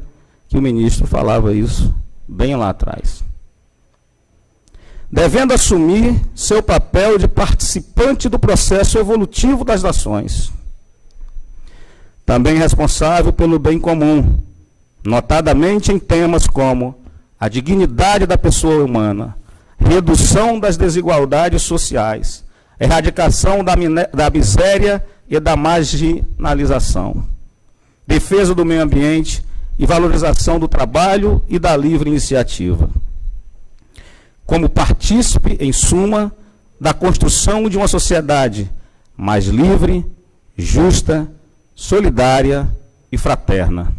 que o ministro falava isso bem lá atrás. Devendo assumir seu papel de participante do processo evolutivo das nações. Também responsável pelo bem comum, notadamente em temas como a dignidade da pessoa humana, redução das desigualdades sociais, erradicação da miséria e da marginalização, defesa do meio ambiente e valorização do trabalho e da livre iniciativa. Como partícipe, em suma, da construção de uma sociedade mais livre, justa, solidária e fraterna.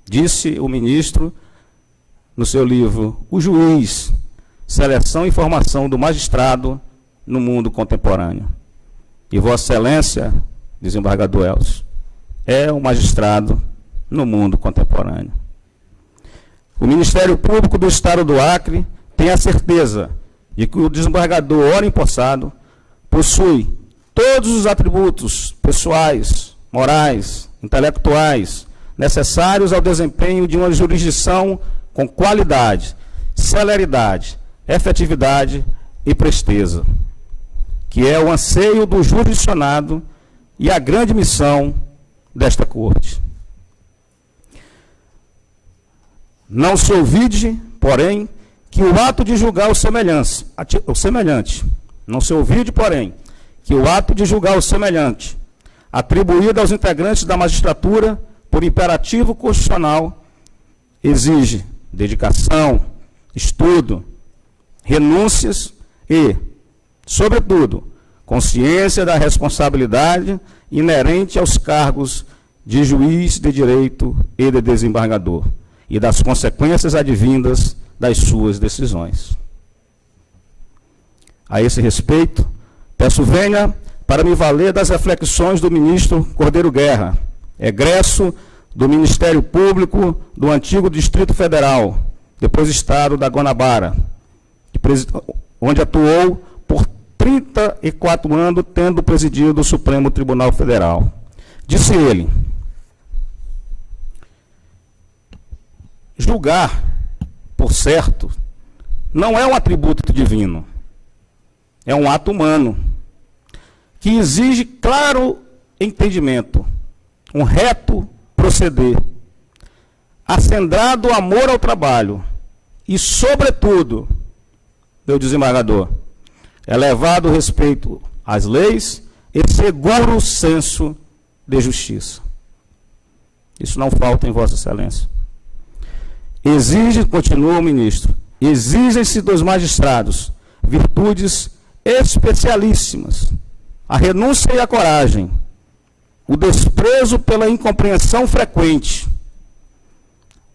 Disse o ministro no seu livro O Juiz, Seleção e Formação do Magistrado no Mundo Contemporâneo. E Vossa Excelência, desembargador Elcio, é um magistrado no mundo contemporâneo. O Ministério Público do Estado do Acre tem a certeza de que o desembargador ora empossado possui todos os atributos pessoais, morais, intelectuais necessários ao desempenho de uma jurisdição com qualidade, celeridade, efetividade e presteza, que é o anseio do jurisdicionado e a grande missão desta Corte. Não se ouvide, porém, que o ato de julgar o semelhante, não se ouvide, porém, que o ato de julgar o semelhante, atribuído aos integrantes da magistratura por imperativo constitucional, exige dedicação, estudo, renúncias e, sobretudo, consciência da responsabilidade inerente aos cargos de juiz de direito e de desembargador e das consequências advindas das suas decisões. A esse respeito, peço venha para me valer das reflexões do ministro Cordeiro Guerra, egresso do Ministério Público do antigo Distrito Federal, depois Estado da Guanabara, onde atuou por 34 anos, tendo presidido o Supremo Tribunal Federal. Disse ele: julgar, por certo, não é um atributo divino, é um ato humano, que exige claro entendimento, um reto proceder, acendrado amor ao trabalho e, sobretudo, meu desembargador, elevado respeito às leis e seguro senso de justiça. Isso não falta em Vossa Excelência. Exige, continua o ministro, exigem-se dos magistrados virtudes especialíssimas, a renúncia e a coragem, o desprezo pela incompreensão frequente,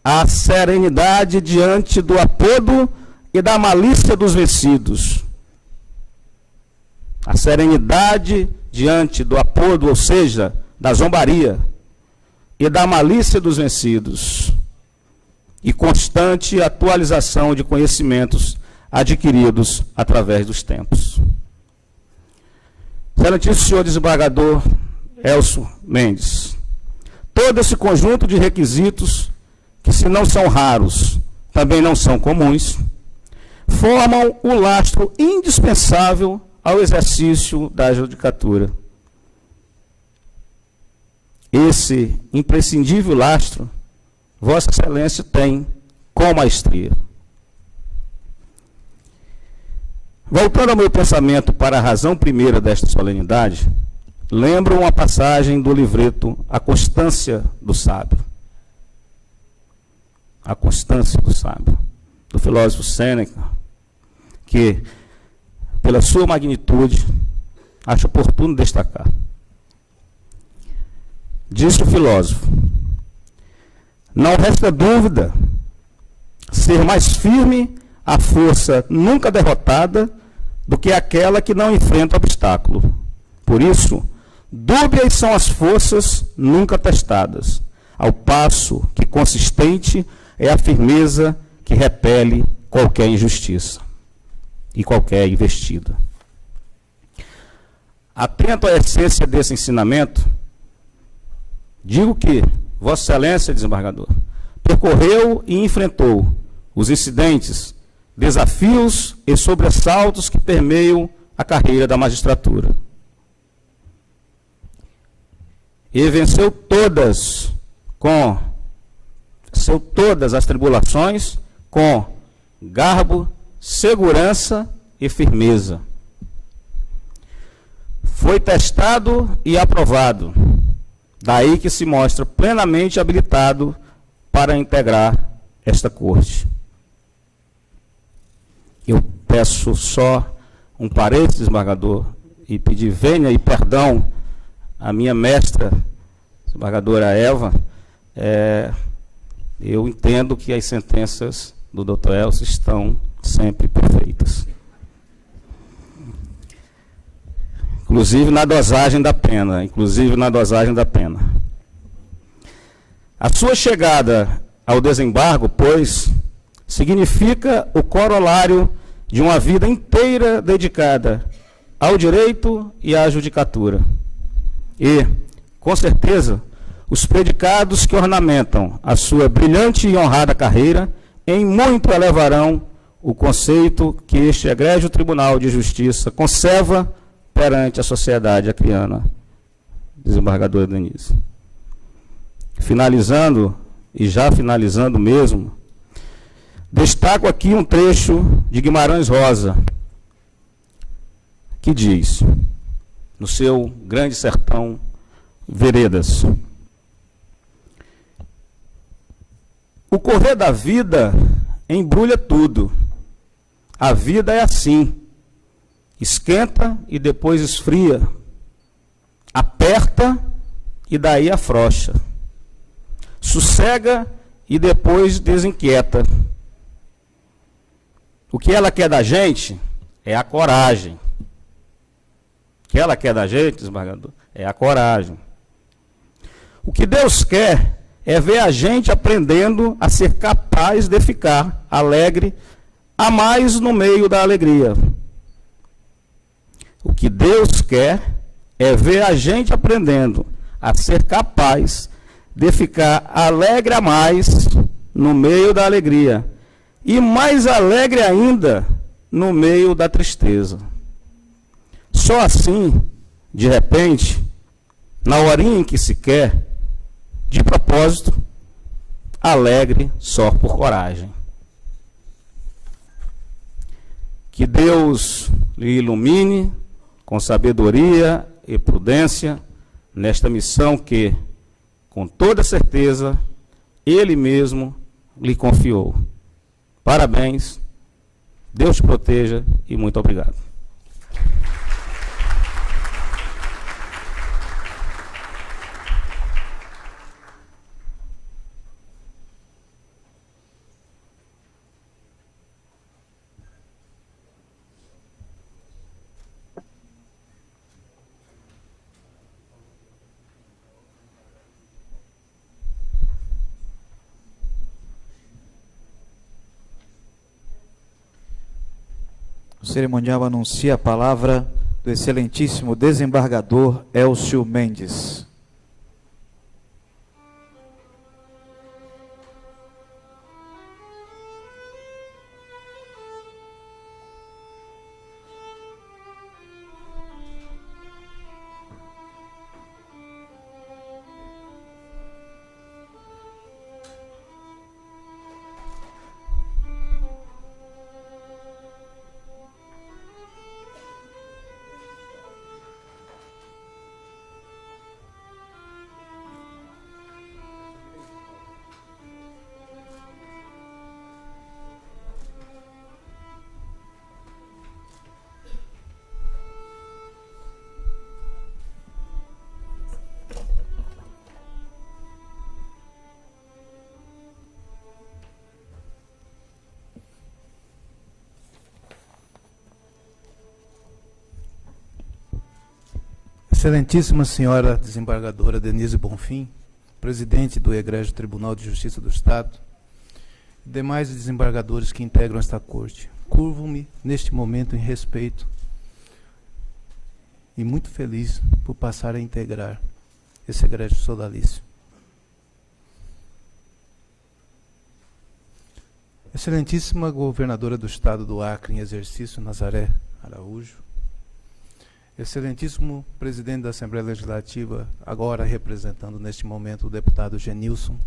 a serenidade diante do apodo e da malícia dos vencidos. A serenidade diante do apodo, ou seja, da zombaria, e da malícia dos vencidos, e constante atualização de conhecimentos adquiridos através dos tempos. Excelentíssimo senhor desembargador Elcio Mendes, todo esse conjunto de requisitos, que se não são raros, também não são comuns, formam o lastro indispensável ao exercício da judicatura. Esse imprescindível lastro, Vossa Excelência tem com maestria. Voltando ao meu pensamento para a razão primeira desta solenidade, lembro uma passagem do livreto A Constância do Sábio. A Constância do Sábio, do filósofo Sêneca, que, pela sua magnitude, acho oportuno destacar. Disse o filósofo: não resta dúvida ser mais firme a força nunca derrotada do que aquela que não enfrenta obstáculo. Por isso, dúbias são as forças nunca testadas, ao passo que consistente é a firmeza que repele qualquer injustiça e qualquer investida. Atento à essência desse ensinamento, digo que Vossa Excelência, desembargador, percorreu e enfrentou os incidentes, desafios e sobressaltos que permeiam a carreira da magistratura. E venceu todas as tribulações com garbo, segurança e firmeza. Foi testado e aprovado. Daí que se mostra plenamente habilitado para integrar esta corte. Eu peço só um parênteses, desembargador, e pedir vênia e perdão à minha mestra, desembargadora Eva. Eu entendo que as sentenças do Dr. Elcio estão sempre perfeitas. Inclusive na dosagem da pena. A sua chegada ao desembargo, pois, significa o corolário de uma vida inteira dedicada ao direito e à judicatura. E, com certeza, os predicados que ornamentam a sua brilhante e honrada carreira em muito elevarão o conceito que este egrégio Tribunal de Justiça conserva perante a sociedade acriana, desembargadora Denise. Finalizando, e já finalizando mesmo, destaco aqui um trecho de Guimarães Rosa, que diz, no seu Grande Sertão Veredas: o correr da vida embrulha tudo. A vida é assim. Esquenta e depois esfria. Aperta e daí afrouxa. Sossega e depois desinquieta. O que ela quer da gente é a coragem. O que ela quer da gente, desembargador, é a coragem. O que Deus quer é ver a gente aprendendo a ser capaz de ficar alegre a mais no meio da alegria. O que Deus quer é ver a gente aprendendo a ser capaz de ficar alegre a mais no meio da alegria e mais alegre ainda no meio da tristeza. Só assim, de repente, na horinha em que se quer, de propósito, alegre só por coragem. Que Deus lhe ilumine com sabedoria e prudência nesta missão que, com toda certeza, Ele mesmo lhe confiou. Parabéns Deus te proteja e muito obrigado. O cerimonial anuncia a palavra do excelentíssimo desembargador Elcio Mendes. Excelentíssima senhora desembargadora Denise Bonfim, presidente do Egrégio Tribunal de Justiça do Estado, e demais desembargadores que integram esta corte, curvo-me neste momento em respeito e muito feliz por passar a integrar esse egrégio sodalício. Excelentíssima governadora do Estado do Acre em exercício, Nazaré Araújo, excelentíssimo presidente da Assembleia Legislativa, agora representando neste momento o deputado Genilson,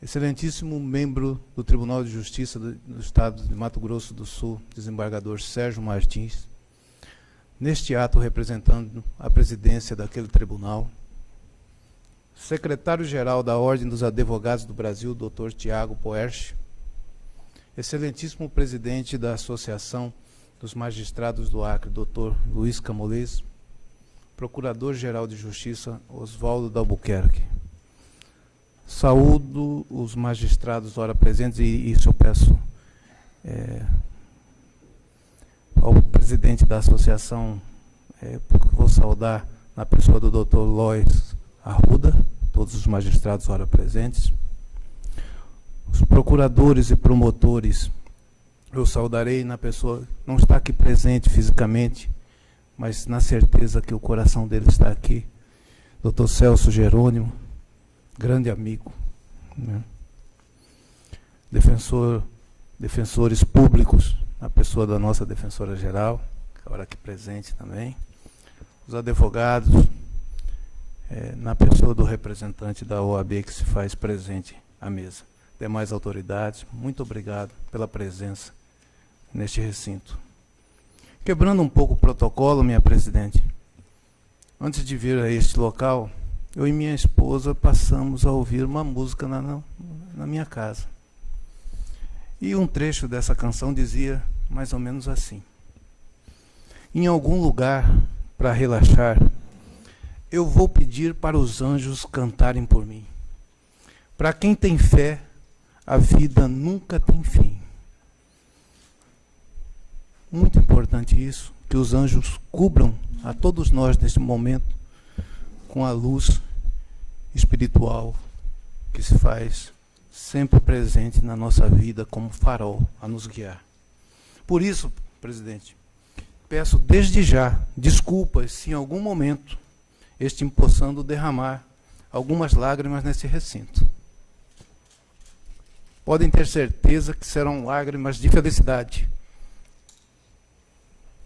excelentíssimo membro do Tribunal de Justiça do Estado de Mato Grosso do Sul, desembargador Sérgio Martins, neste ato representando a presidência daquele tribunal, secretário-geral da Ordem dos Advogados do Brasil, Dr. Tiago Poerch, excelentíssimo presidente da Associação dos Magistrados do Acre, Dr. Luiz Camolês, Procurador-Geral de Justiça, Oswaldo Dalbuquerque. Saúdo os magistrados ora presentes, e isso eu peço ao presidente da associação, porque vou saudar na pessoa do Dr. Lois Arruda, todos os magistrados ora presentes. Os procuradores e promotores, eu saudarei na pessoa, não está aqui presente fisicamente, mas na certeza que o coração dele está aqui. Dr. Celso Jerônimo, grande amigo, né? Defensores públicos, na pessoa da nossa defensora-geral, agora aqui presente também. Os advogados, na pessoa do representante da OAB que se faz presente à mesa. Demais autoridades, muito obrigado pela presença neste recinto. Quebrando um pouco o protocolo, minha presidente, antes de vir a este local, eu e minha esposa passamos a ouvir uma música na minha casa. E um trecho dessa canção dizia mais ou menos assim: em algum lugar para relaxar, eu vou pedir para os anjos cantarem por mim. Para quem tem fé, a vida nunca tem fim. Muito importante isso, que os anjos cubram a todos nós neste momento com a luz espiritual que se faz sempre presente na nossa vida como farol a nos guiar. Por isso, presidente, peço desde já desculpas se em algum momento estive possando derramar algumas lágrimas nesse recinto. Podem ter certeza que serão lágrimas de felicidade.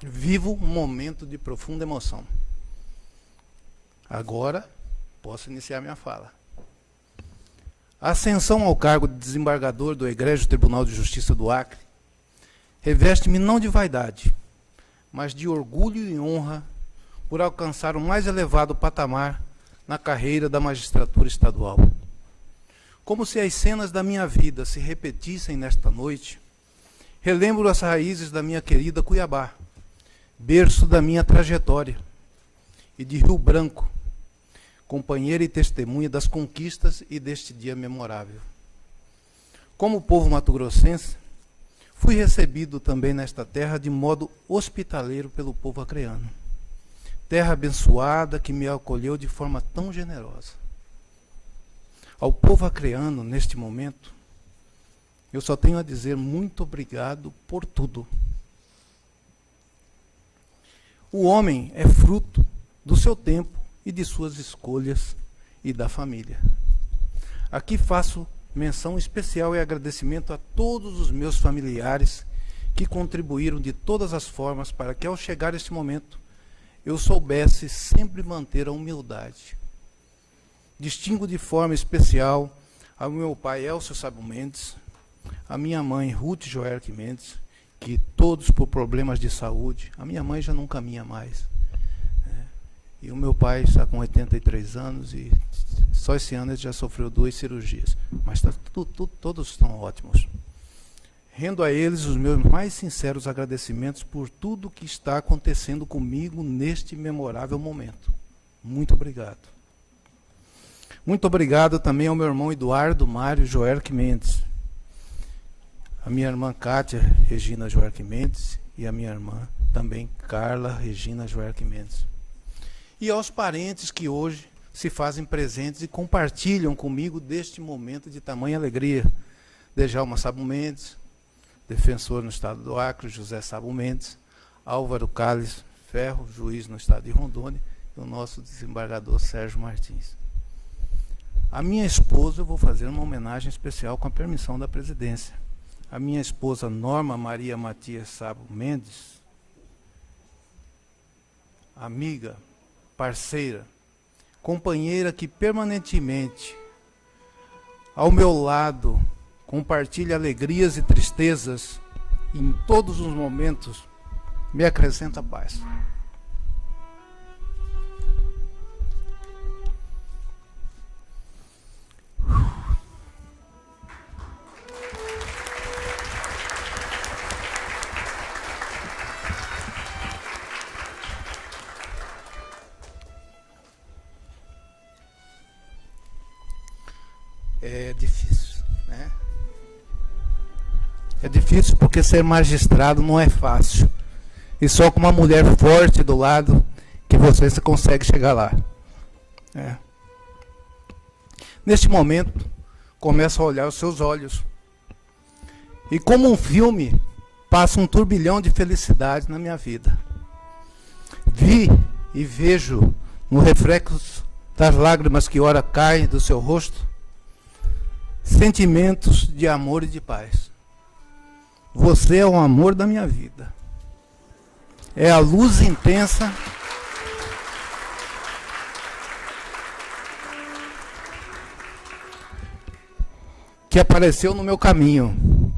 Vivo um momento de profunda emoção. Agora, posso iniciar minha fala. A ascensão ao cargo de desembargador do Egrégio Tribunal de Justiça do Acre reveste-me não de vaidade, mas de orgulho e honra por alcançar o mais elevado patamar na carreira da magistratura estadual. Como se as cenas da minha vida se repetissem nesta noite, Relembro as raízes da minha querida Cuiabá, berço da minha trajetória, e de Rio Branco, companheira e testemunha das conquistas e deste dia memorável. Como povo mato-grossense, fui recebido também nesta terra de modo hospitaleiro pelo povo acreano. Terra abençoada que me acolheu de forma tão generosa. Ao povo acreano, neste momento, eu só tenho a dizer muito obrigado por tudo. O homem é fruto do seu tempo e de suas escolhas e da família. Aqui faço menção especial e agradecimento a todos os meus familiares que contribuíram de todas as formas para que, ao chegar este momento, eu soubesse sempre manter a humildade. Distingo de forma especial ao meu pai Elcio Sabo Mendes, a minha mãe Ruth Joerque Mendes, que todos por problemas de saúde, a minha mãe já não caminha mais, né? E o meu pai está com 83 anos e só esse ano ele já sofreu 2 cirurgias, mas todos estão ótimos. Rendo a eles os meus mais sinceros agradecimentos por tudo que está acontecendo comigo neste memorável momento. Muito obrigado. Muito obrigado também ao meu irmão Eduardo Mário Joerque Mendes, a minha irmã Kátia Regina Joerque Mendes e a minha irmã também Carla Regina Joerque Mendes. E aos parentes que hoje se fazem presentes e compartilham comigo deste momento de tamanha alegria. Djalma Sabo Mendes, defensor no estado do Acre, José Sabo Mendes, Álvaro Calles Ferro, juiz no estado de Rondônia, e o nosso desembargador Sérgio Martins. A minha esposa, eu vou fazer uma homenagem especial com a permissão da presidência. A minha esposa Norma Maria Matias Sabo Mendes, amiga, parceira, companheira que permanentemente ao meu lado compartilha alegrias e tristezas, e em todos os momentos me acrescenta paz. É difícil, né? É difícil porque ser magistrado não é fácil. E só com uma mulher forte do lado que você consegue chegar lá. É. Neste momento, começo a olhar os seus olhos. E como um filme, passa um turbilhão de felicidade na minha vida. Vi e vejo no reflexo das lágrimas que ora caem do seu rosto, sentimentos de amor e de paz. Você é o amor da minha vida. É a luz intensa que apareceu no meu caminho.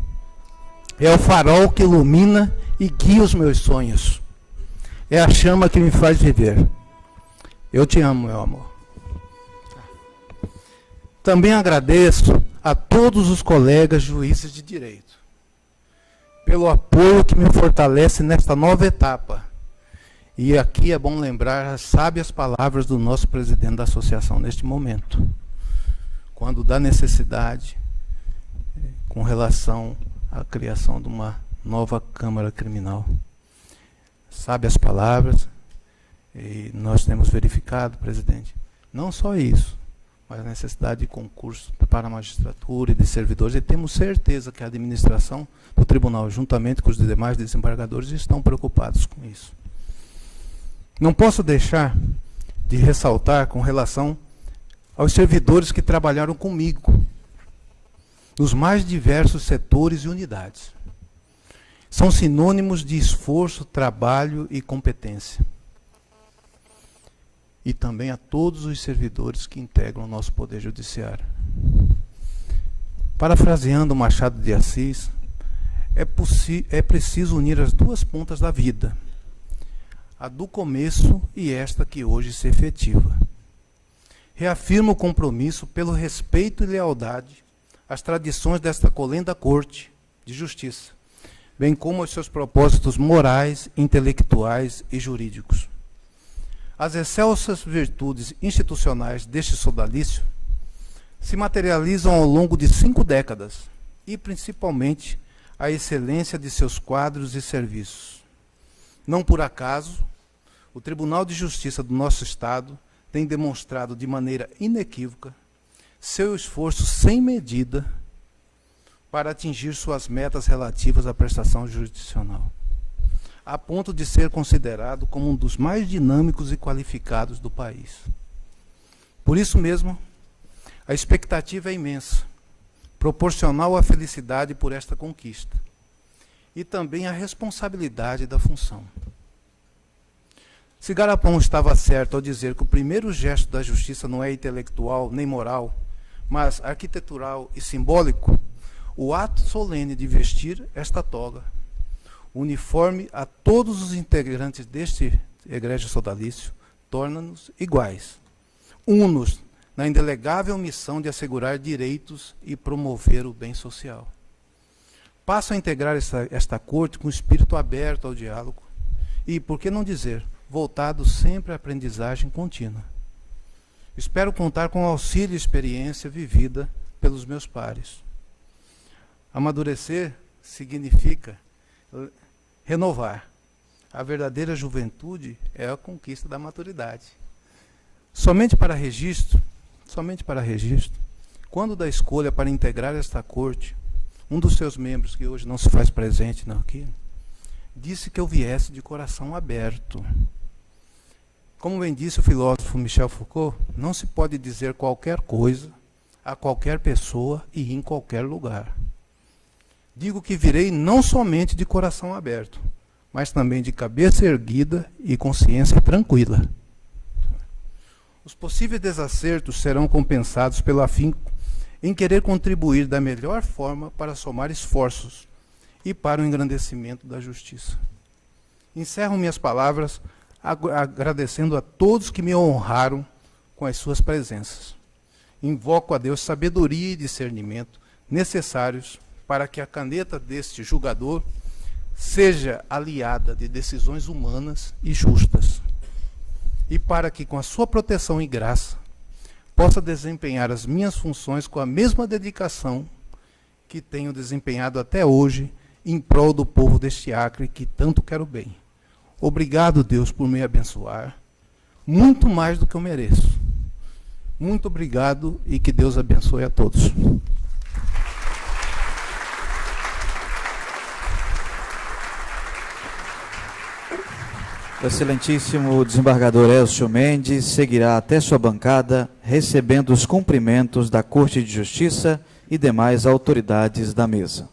É o farol que ilumina e guia os meus sonhos. É a chama que me faz viver. Eu te amo, meu amor. Também agradeço a todos os colegas juízes de direito pelo apoio que me fortalece nesta nova etapa. E aqui é bom lembrar as sábias palavras do nosso presidente da associação neste momento, quando da necessidade com relação à criação de uma nova Câmara Criminal. Sábias palavras, e nós temos verificado, presidente, não só isso, mas a necessidade de concurso para a magistratura e de servidores, e temos certeza que a administração do tribunal, juntamente com os demais desembargadores, estão preocupados com isso. Não posso deixar de ressaltar com relação aos servidores que trabalharam comigo, nos mais diversos setores e unidades. São sinônimos de esforço, trabalho e competência. E também a todos os servidores que integram o nosso Poder Judiciário. Parafraseando Machado de Assis, é preciso unir as duas pontas da vida, a do começo e esta que hoje se efetiva. Reafirmo o compromisso pelo respeito e lealdade às tradições desta colenda Corte de Justiça, bem como os seus propósitos morais, intelectuais e jurídicos. As excelsas virtudes institucionais deste sodalício se materializam ao longo de 5 décadas, e principalmente a excelência de seus quadros e serviços. Não por acaso, o Tribunal de Justiça do nosso Estado tem demonstrado de maneira inequívoca seu esforço sem medida para atingir suas metas relativas à prestação jurisdicional, a ponto de ser considerado como um dos mais dinâmicos e qualificados do país. Por isso mesmo, a expectativa é imensa, proporcional à felicidade por esta conquista, e também à responsabilidade da função. Se Garapão estava certo ao dizer que o primeiro gesto da justiça não é intelectual nem moral, mas arquitetural e simbólico, o ato solene de vestir esta toga, uniforme a todos os integrantes deste egrégio sodalício, torna-nos iguais, unos na indelegável missão de assegurar direitos e promover o bem social. Passo a integrar esta corte com espírito aberto ao diálogo e, por que não dizer, voltado sempre à aprendizagem contínua. Espero contar com o auxílio e experiência vivida pelos meus pares. Amadurecer significa renovar. A verdadeira juventude é a conquista da maturidade. Somente para registro, quando da escolha para integrar esta corte, um dos seus membros, que hoje não se faz presente aqui, disse que eu viesse de coração aberto. Como bem disse o filósofo Michel Foucault, não se pode dizer qualquer coisa a qualquer pessoa e em qualquer lugar. Digo que virei não somente de coração aberto, mas também de cabeça erguida e consciência tranquila. Os possíveis desacertos serão compensados pelo afinco em querer contribuir da melhor forma para somar esforços e para o engrandecimento da justiça. Encerro minhas palavras agradecendo a todos que me honraram com as suas presenças. Invoco a Deus sabedoria e discernimento necessários para que a caneta deste julgador seja aliada de decisões humanas e justas, e para que, com a sua proteção e graça, possa desempenhar as minhas funções com a mesma dedicação que tenho desempenhado até hoje em prol do povo deste Acre que tanto quero bem. Obrigado, Deus, por me abençoar, muito mais do que eu mereço. Muito obrigado e que Deus abençoe a todos. O excelentíssimo desembargador Elcio Mendes seguirá até sua bancada, recebendo os cumprimentos da Corte de Justiça e demais autoridades da mesa.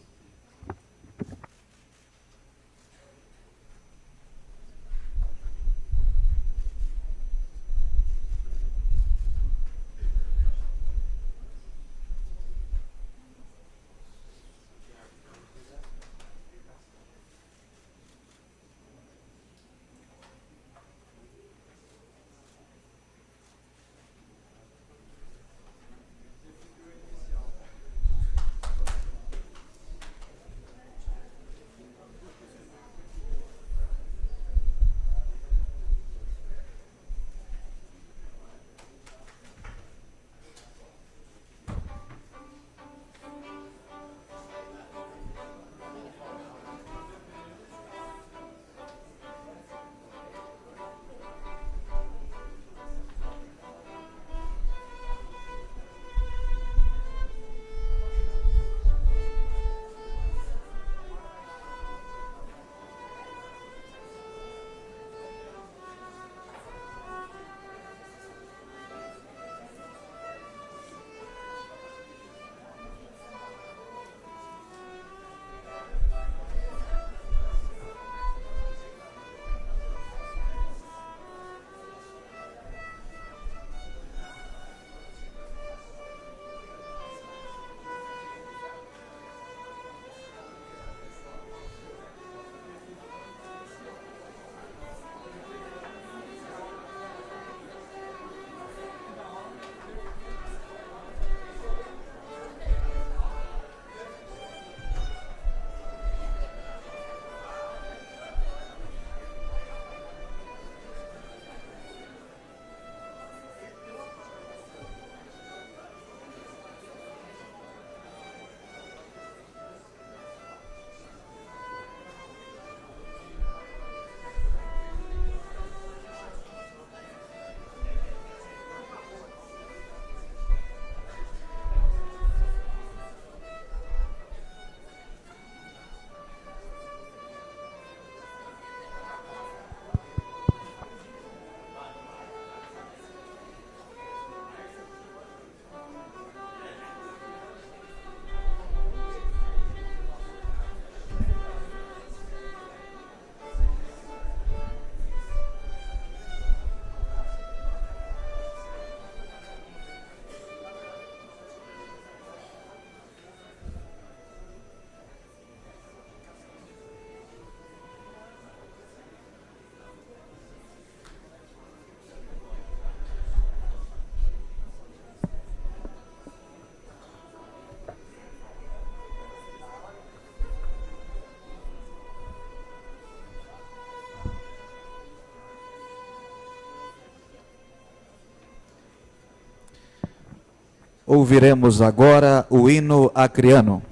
Ouviremos agora o hino acriano.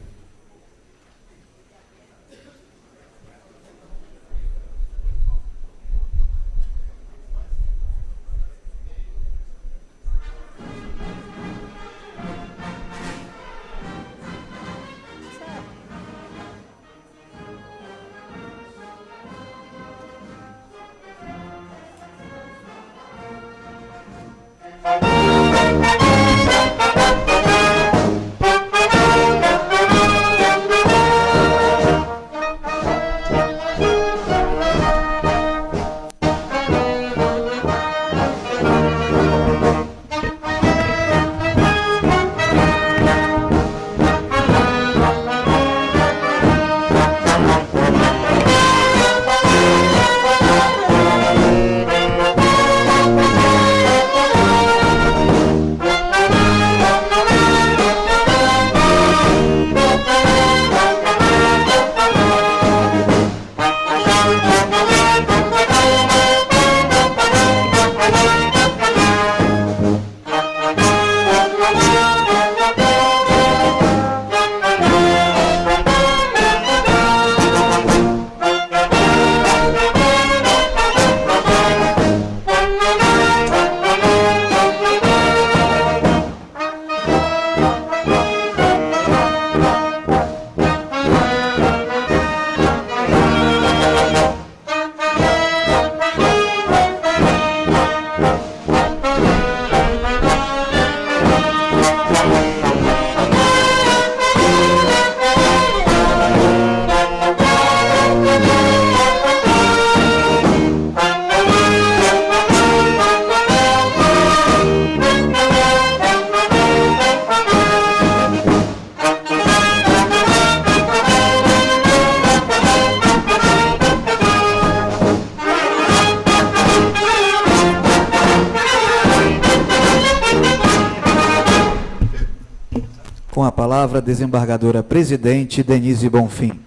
Com a palavra, a desembargadora presidente Denise Bonfim.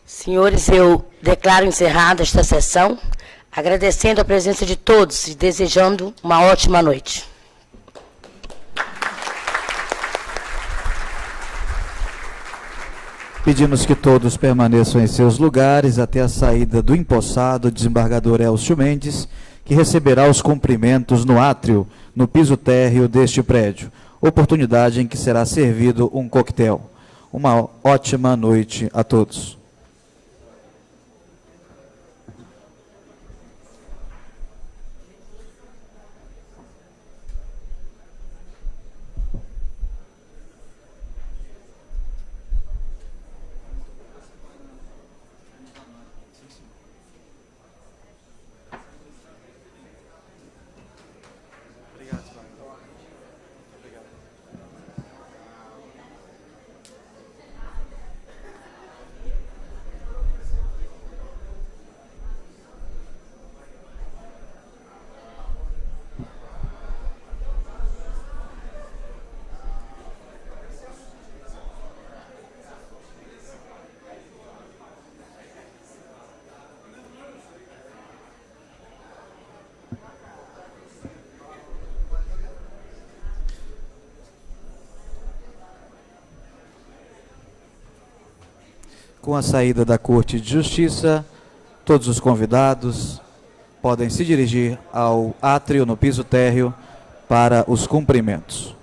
Senhores, eu declaro encerrada esta sessão, agradecendo a presença de todos e desejando uma ótima noite. Pedimos que todos permaneçam em seus lugares até a saída do empossado desembargador Elcio Mendes, que receberá os cumprimentos no átrio, no piso térreo deste prédio, oportunidade em que será servido um coquetel. Uma ótima noite a todos. Com a saída da Corte de Justiça, todos os convidados podem se dirigir ao átrio no piso térreo para os cumprimentos.